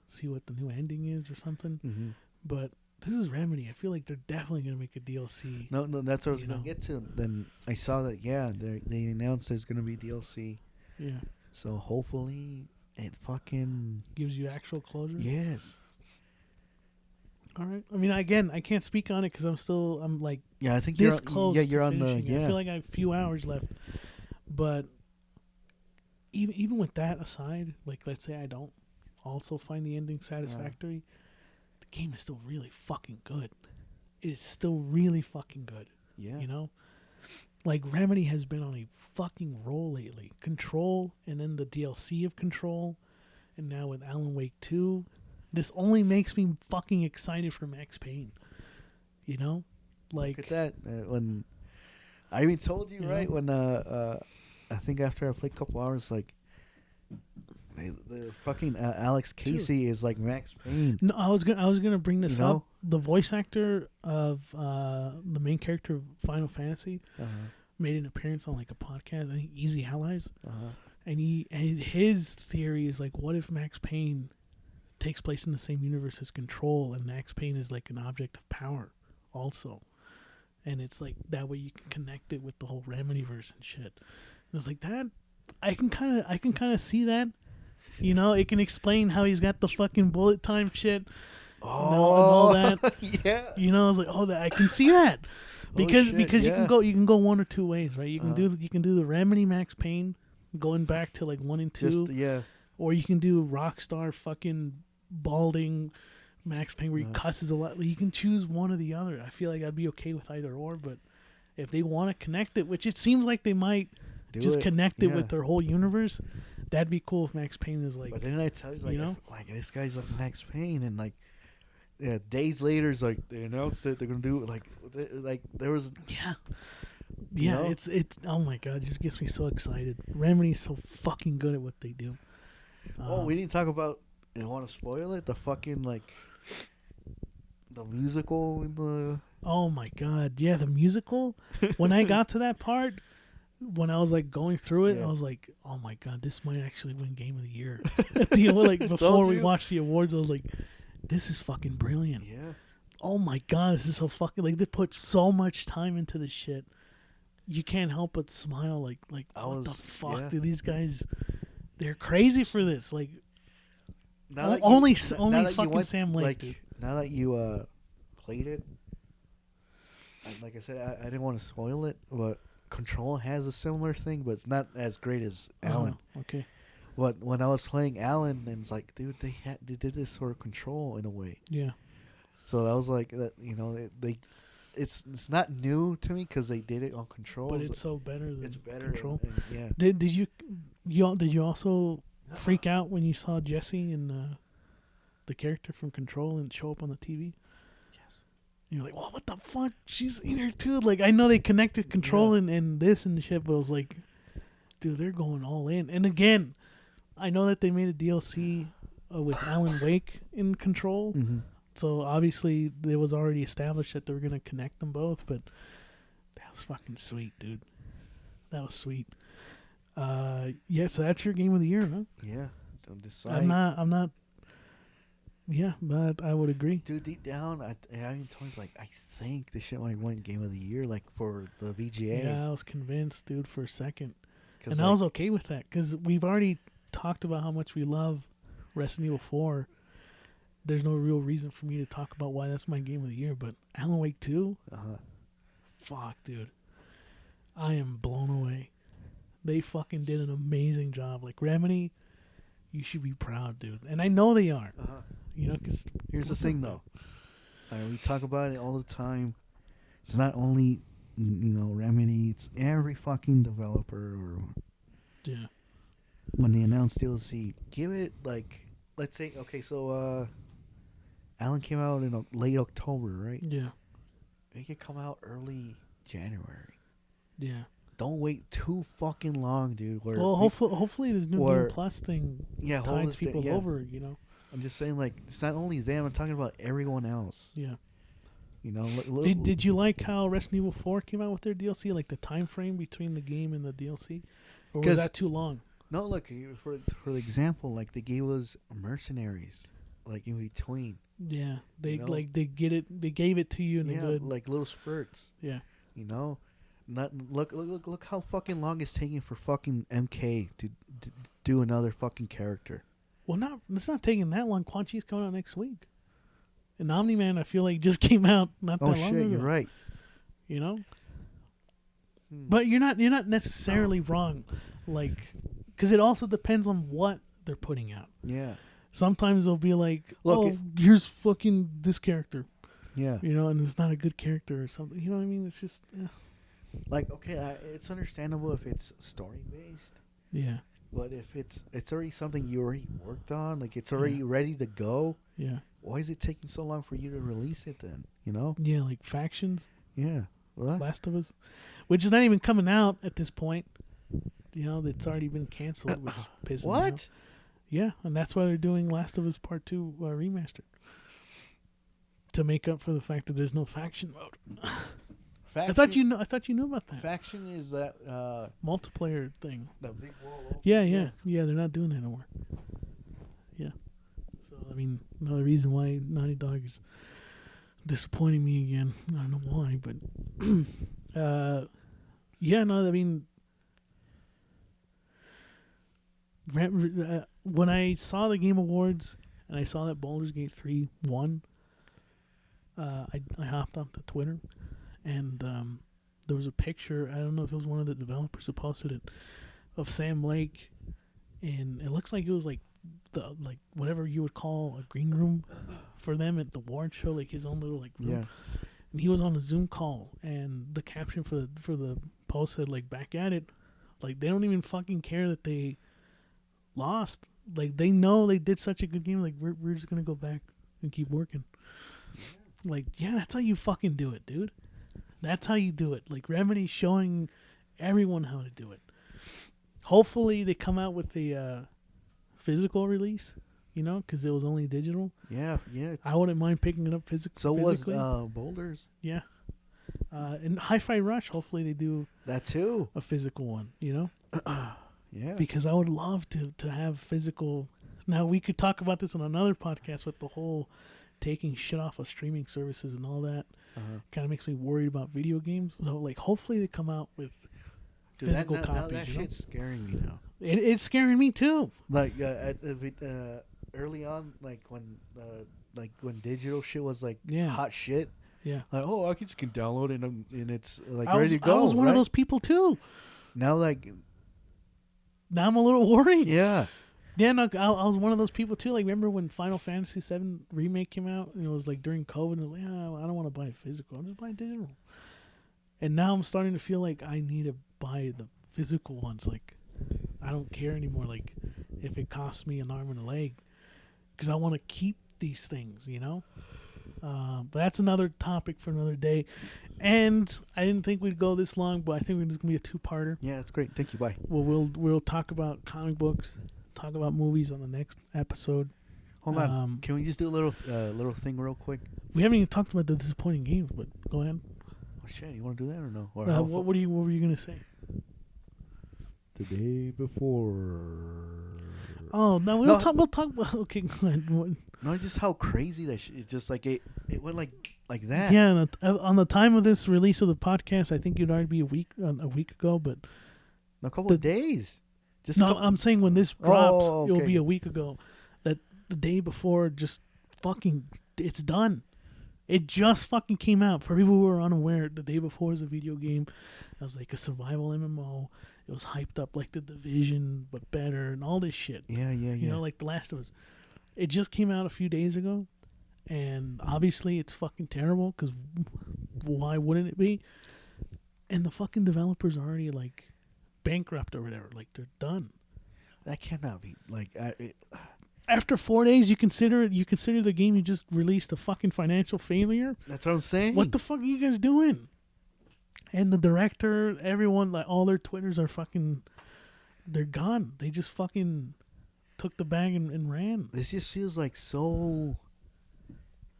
Speaker 7: see what the new ending is or something. But this is Remedy. I feel like they're definitely gonna make a DLC.
Speaker 8: no, that's what I was
Speaker 7: You
Speaker 8: gonna
Speaker 7: know.
Speaker 8: get to. Then I saw that they announced there's gonna be DLC.
Speaker 7: Yeah,
Speaker 8: So hopefully it fucking
Speaker 7: gives you actual closure.
Speaker 8: yes.
Speaker 7: All right. I mean, again, I can't speak on it because I'm like
Speaker 8: Yeah, I think
Speaker 7: this
Speaker 8: you're
Speaker 7: close.
Speaker 8: Yeah,
Speaker 7: to
Speaker 8: you're on the
Speaker 7: finishing it. I
Speaker 8: yeah.
Speaker 7: feel like I have a few hours left, but even with that aside, like let's say I don't also find the ending satisfactory, the game is still really fucking good. It is still really fucking good.
Speaker 8: Yeah.
Speaker 7: You know, like Remedy has been on a fucking roll lately. Control, and then the DLC of Control, and now with Alan Wake 2. This only makes me fucking excited for Max Payne. You know, like
Speaker 8: Look at that. When I even told you, right? When I think after I played a couple hours, like the fucking Alex Casey is like Max Payne.
Speaker 7: No, I was gonna bring this
Speaker 8: You know?
Speaker 7: up. The voice actor of the main character of Final Fantasy made an appearance on like a podcast. I think Easy Allies, and his theory is like, what if Max Payne takes place in the same universe as Control, and Max Payne is like an object of power, also, and it's like that way you can connect it with the whole Remedyverse and shit. And it's like that. I can kind of see that. You know, it can explain how he's got the fucking bullet time shit.
Speaker 8: Oh,
Speaker 7: and all that.
Speaker 8: Yeah.
Speaker 7: You know, I was like, oh, I can see that because
Speaker 8: shit,
Speaker 7: you
Speaker 8: yeah.
Speaker 7: can go one or two ways, right? You can do the Remedy Max Payne, going back to like 1 and 2,
Speaker 8: Just yeah.
Speaker 7: or you can do Rockstar fucking balding Max Payne where he cusses a lot. You can choose one or the other. I feel like I'd be okay with either or, but if they want to connect it, which it seems like they might just connect it with their whole universe, that'd be cool if Max Payne is like.
Speaker 8: But then I tell you, like,
Speaker 7: you know?
Speaker 8: like this guy's like Max Payne, and like, yeah, days later, it's like they announced that they're gonna do it. Like there was.
Speaker 7: Yeah.
Speaker 8: You
Speaker 7: Yeah,
Speaker 8: know?
Speaker 7: it's oh my god, it just gets me so excited. Remedy's so fucking good at what they do.
Speaker 8: We didn't talk about. You want to spoil it? The fucking like. The musical in the.
Speaker 7: Oh my god, yeah, the musical. When I got to that part, when I was like going through it,
Speaker 8: Yeah.
Speaker 7: I was like, oh my god, this might actually win Game of the Year. At the end, like before we
Speaker 8: you.
Speaker 7: watched the awards, I was like, this is fucking brilliant.
Speaker 8: Yeah.
Speaker 7: Oh my god, this is so fucking like they put so much time into this shit. You can't help but smile. Like what the fuck
Speaker 8: yeah.
Speaker 7: do these guys? They're crazy for this. Like
Speaker 8: Now that
Speaker 7: only
Speaker 8: now
Speaker 7: only
Speaker 8: that you
Speaker 7: fucking
Speaker 8: went,
Speaker 7: Sam Lake.
Speaker 8: like,
Speaker 7: Dude.
Speaker 8: now that you played it, like I said, I didn't want to spoil it, but Control has a similar thing, but it's not as great as Alan.
Speaker 7: Oh, okay.
Speaker 8: But when I was playing Alan, and it's like, dude, they did this sort of Control in a way.
Speaker 7: Yeah.
Speaker 8: So that was like that, you know, it's not new to me because they did it on Control.
Speaker 7: But it's so better than
Speaker 8: it's better.
Speaker 7: Control.
Speaker 8: And, yeah.
Speaker 7: Did you also freak out when you saw Jesse and the character from Control and show up on the TV?
Speaker 8: Yes.
Speaker 7: You're like, well, what the fuck? She's in here too. Like, I know they connected Control and this and shit, but I was like, dude, they're going all in. And again, I know that they made a DLC with Alan Wake in Control.
Speaker 8: Mm-hmm.
Speaker 7: So obviously it was already established that they were gonna connect them both, but that was fucking sweet, dude. That was sweet. Yeah, so that's your game of the year, huh?
Speaker 8: Yeah. Don't decide.
Speaker 7: I'm not. Yeah, that I would agree.
Speaker 8: Dude, deep down, I even told you, like, I think this shit might win Game of the Year, like, for the VGAs.
Speaker 7: Yeah, I was convinced, dude, for a second, and
Speaker 8: like,
Speaker 7: I was okay with that because we've already talked about how much we love Resident Evil 4. There's no real reason for me to talk about why that's my game of the year, but Alan Wake 2, fuck, dude, I am blown away. They fucking did an amazing job. Like, Remedy, you should be proud, dude, and I know they are. You know, because
Speaker 8: here's the thing, though. We talk about it all the time. It's not only, you know, Remedy. It's every fucking developer. Or
Speaker 7: yeah,
Speaker 8: when they announce DLC, give it like, let's say, okay, so Alan came out in late October, right?
Speaker 7: yeah,
Speaker 8: It could come out early January.
Speaker 7: yeah.
Speaker 8: Don't wait too fucking long, dude.
Speaker 7: Well, hopefully this new Game Plus thing tides
Speaker 8: thing,
Speaker 7: people over, you know.
Speaker 8: I'm just saying, like, it's not only them. I'm talking about everyone else.
Speaker 7: Yeah.
Speaker 8: You know,
Speaker 7: Did you like how Resident Evil 4 came out with their DLC? Like the time frame between the game and the DLC, or was that too long?
Speaker 8: No, look, for the example, like, they gave us Mercenaries, like, in between.
Speaker 7: Yeah, they
Speaker 8: You know?
Speaker 7: they gave it to you in the good.
Speaker 8: Like little spurts.
Speaker 7: Yeah.
Speaker 8: You know, not look how fucking long it's taking for fucking MK to do another fucking character.
Speaker 7: Well, it's not taking that long. Quan Chi's coming out next week. And Omni-Man, I feel like just came out not that long ago.
Speaker 8: Oh shit, you're right.
Speaker 7: You know, but you're not necessarily wrong, like, because it also depends on what they're putting out.
Speaker 8: Yeah.
Speaker 7: Sometimes they'll be like,
Speaker 8: Look,
Speaker 7: here's fucking this character.
Speaker 8: Yeah.
Speaker 7: You know, and it's not a good character or something. You know what I mean? It's just,
Speaker 8: Like, okay, it's understandable if it's story based,
Speaker 7: yeah,
Speaker 8: but if it's already something you already worked on, like it's already ready to go,
Speaker 7: yeah,
Speaker 8: why is it taking so long for you to release it then? You know?
Speaker 7: yeah. Like Factions,
Speaker 8: Yeah. What?
Speaker 7: Last of Us, which is not even coming out at this point. You know, it's already been canceled, which pisses me
Speaker 8: What?
Speaker 7: off. Yeah, and that's why they're doing Last of Us Part 2 remastered. To make up for the fact that there's no faction mode.
Speaker 8: Faction,
Speaker 7: I thought you knew about that.
Speaker 8: Faction is that
Speaker 7: Multiplayer thing.
Speaker 8: the big wall.
Speaker 7: Yeah. They're not doing that anymore. Yeah. So I mean, another reason why Naughty Dog is disappointing me again. I don't know why, but yeah. No, I mean, when I saw the Game Awards and I saw that Baldur's Gate 3 won, I hopped onto Twitter, and there was a picture. I don't know if it was one of the developers who posted it, of Sam Lake, and it looks like it was like whatever you would call a green room for them at the award show, like his own little like room.
Speaker 8: Yeah.
Speaker 7: And he was on a Zoom call, and the caption for the post said like, "Back at it," like they don't even fucking care that they lost. Like they know they did such a good game. Like we're just gonna go back and keep working. Like, yeah, that's how you fucking do it, dude. That's how you do it. Like, Remedy's showing everyone how to do it. Hopefully, they come out with a physical release, you know, because it was only digital.
Speaker 8: Yeah.
Speaker 7: I wouldn't mind picking it up physically.
Speaker 8: So was Boulders.
Speaker 7: Yeah. And Hi-Fi Rush, hopefully they do
Speaker 8: That too.
Speaker 7: a physical one, you know?
Speaker 8: Yeah.
Speaker 7: Because I would love to have physical. Now, we could talk about this on another podcast with the whole taking shit off of streaming services and all that. Kind of makes me worried about video games. So, like, hopefully they come out with physical copies.
Speaker 8: That shit's scaring me now.
Speaker 7: It's scaring me too.
Speaker 8: Like early on, like when digital shit was like hot shit.
Speaker 7: Yeah.
Speaker 8: Like, oh, I just can download it and it's like
Speaker 7: I
Speaker 8: ready to go.
Speaker 7: was one of those people too.
Speaker 8: Now, like,
Speaker 7: now I'm a little worried.
Speaker 8: yeah.
Speaker 7: Yeah, no, I was one of those people too. Like, remember when Final Fantasy VII Remake came out? And it was like during COVID. And I was like, I don't want to buy physical. I'll just buy digital. And now I'm starting to feel like I need to buy the physical ones. Like, I don't care anymore. Like, if it costs me an arm and a leg, because I want to keep these things, you know. But that's another topic for another day. And I didn't think we'd go this long, but I think it's gonna be a two-parter.
Speaker 8: Yeah, that's great. Thank you. Bye.
Speaker 7: Well, we'll talk about comic books, talk about movies on the next episode.
Speaker 8: Hold on. Can we just do a little thing real quick?
Speaker 7: We haven't even talked about the disappointing games, but go ahead.
Speaker 8: Oh shit! You want to do that or no? Or
Speaker 7: What were you gonna say?
Speaker 8: The day before.
Speaker 7: Oh no, we'll talk. We'll talk about. Okay, go ahead.
Speaker 8: No, just how crazy that shit. It's just like it went like that.
Speaker 7: Yeah, on the time of this release of the podcast, I think it'd already be a week ago, but
Speaker 8: a couple of days. Just
Speaker 7: I'm saying when this drops,
Speaker 8: okay.
Speaker 7: It'll be a week ago. That the day before, just fucking, it's done. It just fucking came out. For people who are unaware, the day before is a video game. It was like a survival MMO. It was hyped up like The Division, but better, and all this shit.
Speaker 8: Yeah.
Speaker 7: You know, like The Last of Us. It just came out a few days ago, and obviously it's fucking terrible, because why wouldn't it be? And the fucking developers are already, like, bankrupt or whatever. Like, they're done.
Speaker 8: That cannot be. Like,
Speaker 7: after 4 days, you consider the game you just released a fucking financial failure?
Speaker 8: That's what I'm saying.
Speaker 7: What the fuck are you guys doing? And the director, everyone, like, all their Twitters are fucking, they're gone. They just fucking took the bag and ran.
Speaker 8: This just feels like so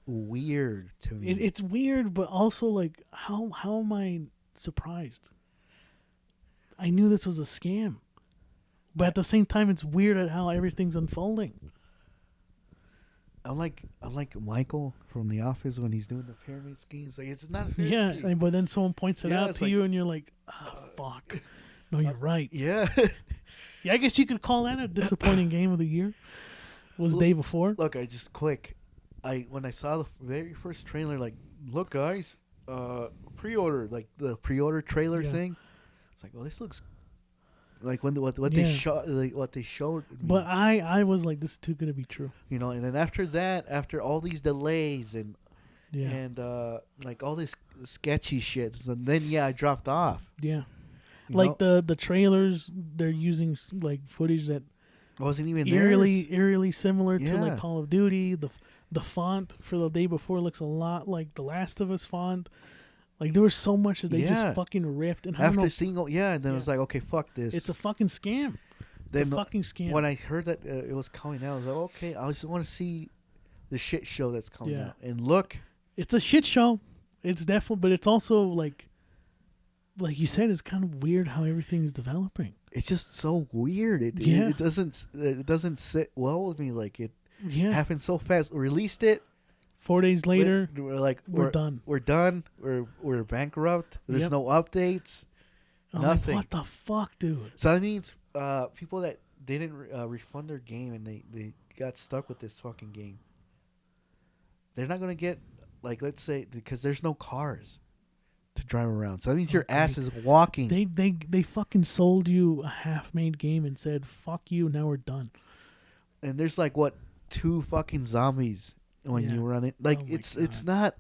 Speaker 8: weird to me.
Speaker 7: It's weird, but also, like, how am I surprised? I knew this was a scam. But at the same time, it's weird at how everything's unfolding.
Speaker 8: I'm like Michael from The Office when he's doing the pyramid schemes. Like, it's not a pyramid scheme.
Speaker 7: But then someone points it out
Speaker 8: it's
Speaker 7: to
Speaker 8: like,
Speaker 7: you, and you're like, oh, fuck. No, you're right.
Speaker 8: Yeah.
Speaker 7: Yeah, I guess you could call that a disappointing game of the year. Was day before.
Speaker 8: Look, when I saw the very first trailer, like, look, guys, pre-order, like the pre-order trailer thing. It's like, well, this looks like what they showed.
Speaker 7: But I was like, this is too good to be true.
Speaker 8: You know, and then after that, after all these delays and
Speaker 7: Yeah.
Speaker 8: and like all this sketchy shit. And then I dropped off.
Speaker 7: Yeah.
Speaker 8: You
Speaker 7: Like
Speaker 8: know?
Speaker 7: the trailers, they're using like footage that
Speaker 8: wasn't even
Speaker 7: eerily similar to like
Speaker 8: Yeah.
Speaker 7: Call of Duty. The font for the day before looks a lot like the Last of Us font. Like there was so much that they
Speaker 8: Yeah.
Speaker 7: just fucking riffed. And I don't
Speaker 8: After
Speaker 7: know,
Speaker 8: seeing, and then it was like, okay, fuck this.
Speaker 7: it's a fucking scam.
Speaker 8: then
Speaker 7: It's a fucking scam.
Speaker 8: When I heard that it was coming out, I was like, okay, I just want to see the shit show that's coming
Speaker 7: Yeah.
Speaker 8: out. And look,
Speaker 7: It's a shit show. It's definitely, but it's also like you said, it's kind of weird how everything is developing.
Speaker 8: it's just so weird.
Speaker 7: Yeah.
Speaker 8: It doesn't sit well with me. Like it
Speaker 7: Yeah.
Speaker 8: happened so fast. Released it.
Speaker 7: 4 days later,
Speaker 8: we're like,
Speaker 7: we're done.
Speaker 8: We're done. We're bankrupt. There's
Speaker 7: Yep.
Speaker 8: no updates.
Speaker 7: I'm
Speaker 8: Nothing.
Speaker 7: Like, what the fuck, dude?
Speaker 8: So that means people that didn't refund their game and they got stuck with this fucking game. They're not gonna get, like, let's say, because there's no cars to drive around. So that means your ass is walking.
Speaker 7: They fucking sold you a half-made game and said, "Fuck you, now we're done."
Speaker 8: And there's like what 2 fucking zombies when
Speaker 7: Yeah.
Speaker 8: you run it. Like
Speaker 7: Oh my
Speaker 8: it's
Speaker 7: God.
Speaker 8: not.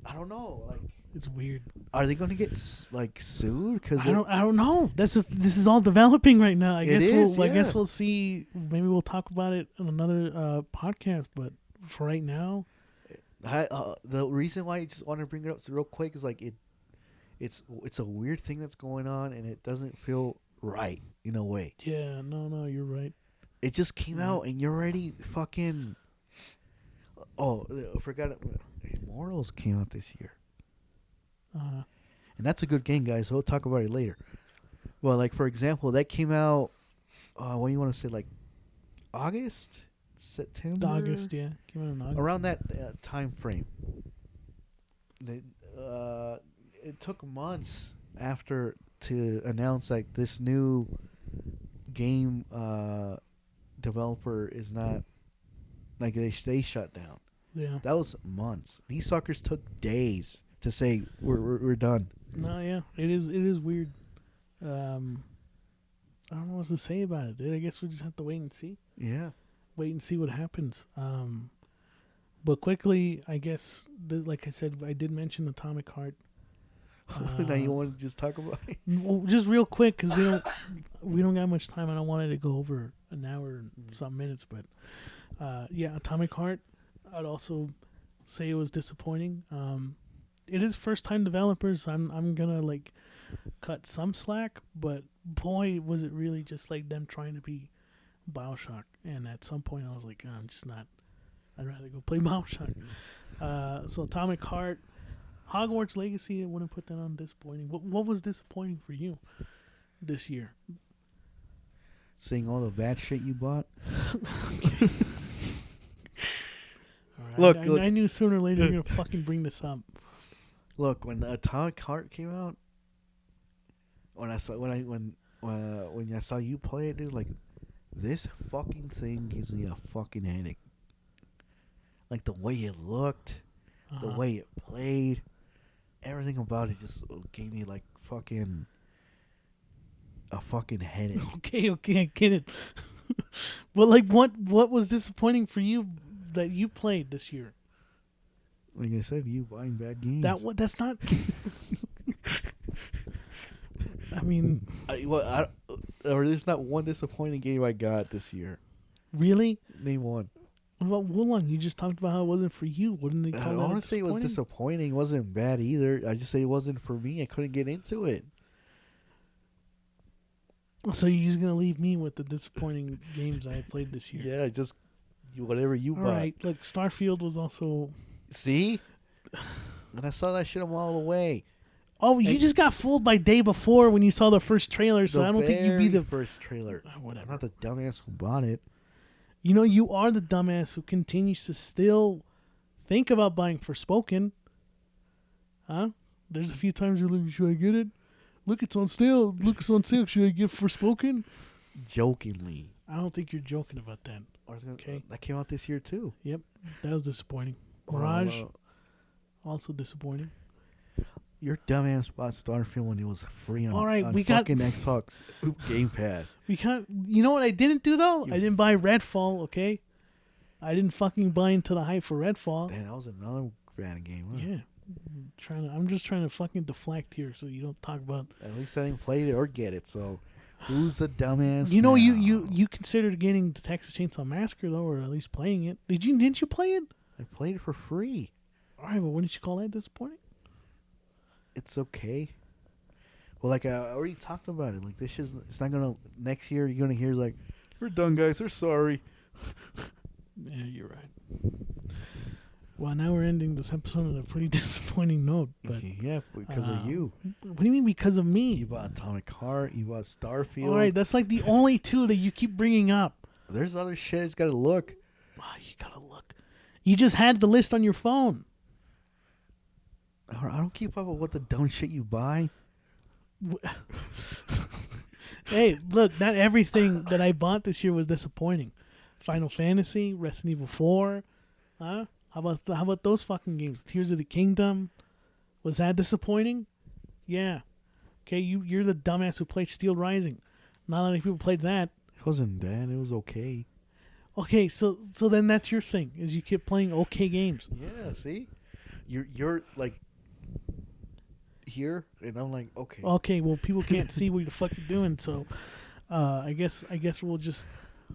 Speaker 8: I don't know. Like,
Speaker 7: It's weird.
Speaker 8: are they gonna get like sued? Because
Speaker 7: I don't know. This is all developing right now. I
Speaker 8: It
Speaker 7: guess
Speaker 8: is,
Speaker 7: I guess
Speaker 8: yeah.
Speaker 7: we'll see. Maybe we'll talk about it on another podcast. But for right now,
Speaker 8: the reason why I just want to bring it up real quick is like it's a weird thing that's going on and it doesn't feel right in a way.
Speaker 7: yeah, no, you're right.
Speaker 8: It just came out and you're already fucking. Oh, I forgot. Immortals came out this year,
Speaker 7: Uh,
Speaker 8: and that's a good game, guys. So we'll talk about it later. Well, like for example, that came out. What do you want to say? Like August, September,
Speaker 7: August, yeah, came out in August.
Speaker 8: around that time frame. It took months after to announce like this new game developer is not like they shut down.
Speaker 7: Yeah.
Speaker 8: That was months. These suckers took days to say we're done.
Speaker 7: No, yeah, it is weird. I don't know what to say about it, dude. I guess we just have to wait and see.
Speaker 8: Yeah.
Speaker 7: Wait and see what happens. But quickly, I guess, like I said, I did mention Atomic Heart.
Speaker 8: Now you want to just talk about it?
Speaker 7: Well, just real quick, because we don't got much time. I don't want it to go over an hour and some minutes, but yeah, Atomic Heart. I'd also say it was disappointing. It is first time developers. I'm gonna like cut some slack, but boy, was it really just like them trying to be BioShock. And at some point, I was like, I'm just not. I'd rather go play BioShock. So Atomic Heart. Hogwarts Legacy, I wouldn't put that on disappointing. What was disappointing for you this year?
Speaker 8: Seeing all the bad shit you bought.
Speaker 7: All right,
Speaker 8: Look,
Speaker 7: I knew sooner or later you're gonna fucking bring this up.
Speaker 8: Look, when the Atomic Heart came out, when I saw you play it, dude, like this fucking thing gives me a fucking headache. Like the way it looked, the way it played, everything about it just gave me like fucking a fucking headache.
Speaker 7: Okay, I get it. But like, what was disappointing for you that you played this year?
Speaker 8: Like I said, you buying bad games.
Speaker 7: That's not. I mean,
Speaker 8: or there's not one disappointing game I got this year.
Speaker 7: really?
Speaker 8: Name one.
Speaker 7: What about Wulong? You just talked about how it wasn't for you. Wouldn't they call that
Speaker 8: Honestly, it was disappointing. It wasn't bad either. I just say it wasn't for me. I couldn't get into it.
Speaker 7: So you're just gonna leave me with the disappointing games I played this year?
Speaker 8: Yeah, just whatever you
Speaker 7: All
Speaker 8: bought.
Speaker 7: right. Look, Starfield was also.
Speaker 8: See? And I saw that shit a mile away.
Speaker 7: Oh, you just got fooled by day before when you saw the first trailer. So
Speaker 8: The
Speaker 7: I don't think you'd be the.
Speaker 8: first trailer.
Speaker 7: Whatever.
Speaker 8: I'm not the dumbass who bought it.
Speaker 7: You know, you are the dumbass who continues to still think about buying Forspoken. Huh? There's a few times you're like, should I get it? Look, it's on sale. Look, it's on sale. Should I get Forspoken?
Speaker 8: Jokingly.
Speaker 7: I don't think you're joking about that. Okay.
Speaker 8: That came out this year too.
Speaker 7: Yep. That was disappointing. Mirage, also disappointing.
Speaker 8: Your dumbass bought Starfield when it was free on,
Speaker 7: All right,
Speaker 8: on
Speaker 7: we got-
Speaker 8: fucking Xbox Game Pass.
Speaker 7: We can't. You know what I didn't do though?
Speaker 8: You-
Speaker 7: I didn't buy Redfall. Okay. I didn't fucking buy into the hype for Redfall.
Speaker 8: Damn, that was another fan of game. Huh?
Speaker 7: Yeah. I'm just trying to fucking deflect here so you don't talk about.
Speaker 8: At least I didn't play it or get it. So who's the dumbass?
Speaker 7: You know,
Speaker 8: now?
Speaker 7: you considered getting the Texas Chainsaw Massacre though, or at least playing it. Didn't you play it?
Speaker 8: I played it for free.
Speaker 7: All right, well, wouldn't you call that disappointing?
Speaker 8: It's okay. Well, like I already talked about it. Like this is, it's not gonna next year. You're gonna hear like, we're done, guys. We're sorry.
Speaker 7: Yeah, you're right. Well, now we're ending this episode on a pretty disappointing note. But
Speaker 8: yeah, because of you.
Speaker 7: What do you mean because of me?
Speaker 8: You bought Atomic Heart. You bought Starfield.
Speaker 7: All right, that's like the only two that you keep bringing up.
Speaker 8: There's other shit. It's gotta look.
Speaker 7: Oh, you gotta look. You just had the list on your phone.
Speaker 8: I don't keep up with what the dumb shit you buy.
Speaker 7: Hey, look, not everything that I bought this year was disappointing. Final Fantasy, Resident Evil 4, huh? How about those fucking games? Tears of the Kingdom, was that disappointing? Yeah. Okay, you're the dumbass who played Steel Rising. Not a lot of people played that.
Speaker 8: It wasn't that. It was okay.
Speaker 7: Okay, so then that's your thing, is you keep playing okay games.
Speaker 8: Yeah, see, you're like here, and I'm like okay.
Speaker 7: Okay, well, people can't see what the fuck you're doing, so I guess we'll just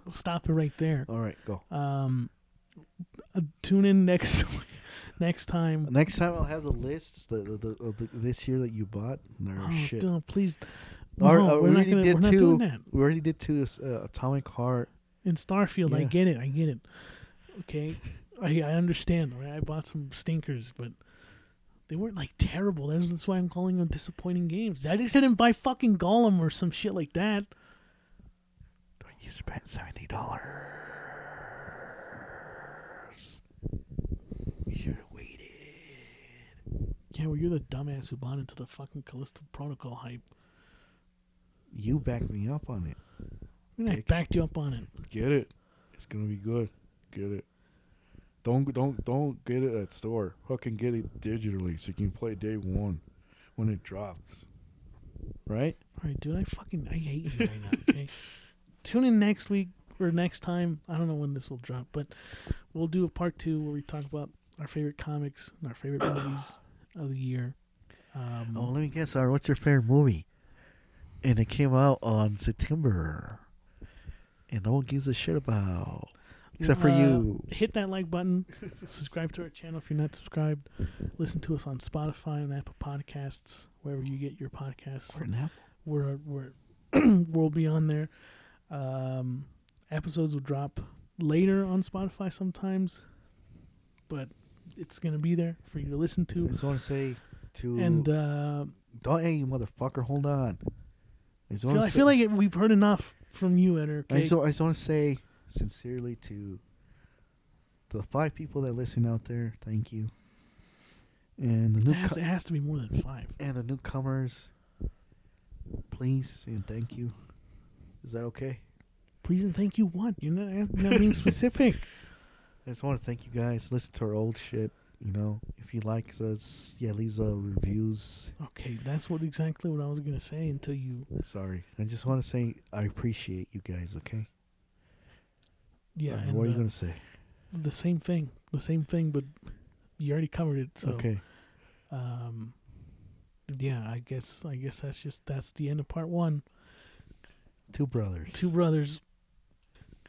Speaker 7: stop it right there.
Speaker 8: All right, go.
Speaker 7: Tune in next time.
Speaker 8: Next time I'll have the lists this year that you bought. They're shit.
Speaker 7: Don't, please.
Speaker 8: We
Speaker 7: No,
Speaker 8: already
Speaker 7: we're
Speaker 8: did
Speaker 7: not
Speaker 8: two.
Speaker 7: doing that.
Speaker 8: We already did two. Atomic Heart.
Speaker 7: In Starfield, I
Speaker 8: Yeah.
Speaker 7: get it. Okay, I understand. Right? I bought some stinkers, but they weren't like terrible. That's why I'm calling them disappointing games. I just didn't buy fucking Gollum or some shit like that.
Speaker 8: You spent $70. You should have waited.
Speaker 7: Yeah, well, you're the dumbass who bought into the fucking Callisto Protocol hype.
Speaker 8: You backed me up on it.
Speaker 7: I mean, I backed you up on it.
Speaker 8: Get it. It's gonna be good. Get it. Don't get it at store. Fucking get it digitally so you can play day one when it drops. Right?
Speaker 7: All right, dude, I hate you right now, okay? Tune in next week or next time. I don't know when this will drop, but we'll do a part 2 where we talk about our favorite comics and our favorite movies of the year.
Speaker 8: Let me guess. What's your favorite movie? And it came out on September. And no one gives a shit about. Except for you.
Speaker 7: Hit that like button. Subscribe to our channel if you're not subscribed. Listen to us on Spotify and Apple Podcasts, wherever you get your podcasts. We'll be on there. Episodes will drop later on Spotify sometimes, but it's gonna be there for you to listen to.
Speaker 8: I just want to say to
Speaker 7: And
Speaker 8: hey, you motherfucker, hold on.
Speaker 7: I feel like we've heard enough from you, Eder. Okay?
Speaker 8: I just want to say sincerely to the 5 people that listen out there, thank you. And the
Speaker 7: it has to be more than 5.
Speaker 8: and the newcomers, please and thank you. Is that okay?
Speaker 7: Please and thank you. What? You're not being specific.
Speaker 8: I just want to thank you guys. Listen to our old shit. You know, if you like us, leave reviews.
Speaker 7: Okay, that's exactly what I was gonna say until you.
Speaker 8: Sorry, I just want to say I appreciate you guys. Okay.
Speaker 7: Yeah.
Speaker 8: Right,
Speaker 7: And,
Speaker 8: what are you gonna say?
Speaker 7: The same thing, but you already covered it. So,
Speaker 8: Okay.
Speaker 7: Yeah, I guess that's the end of part 1.
Speaker 8: Two brothers.
Speaker 7: Two brothers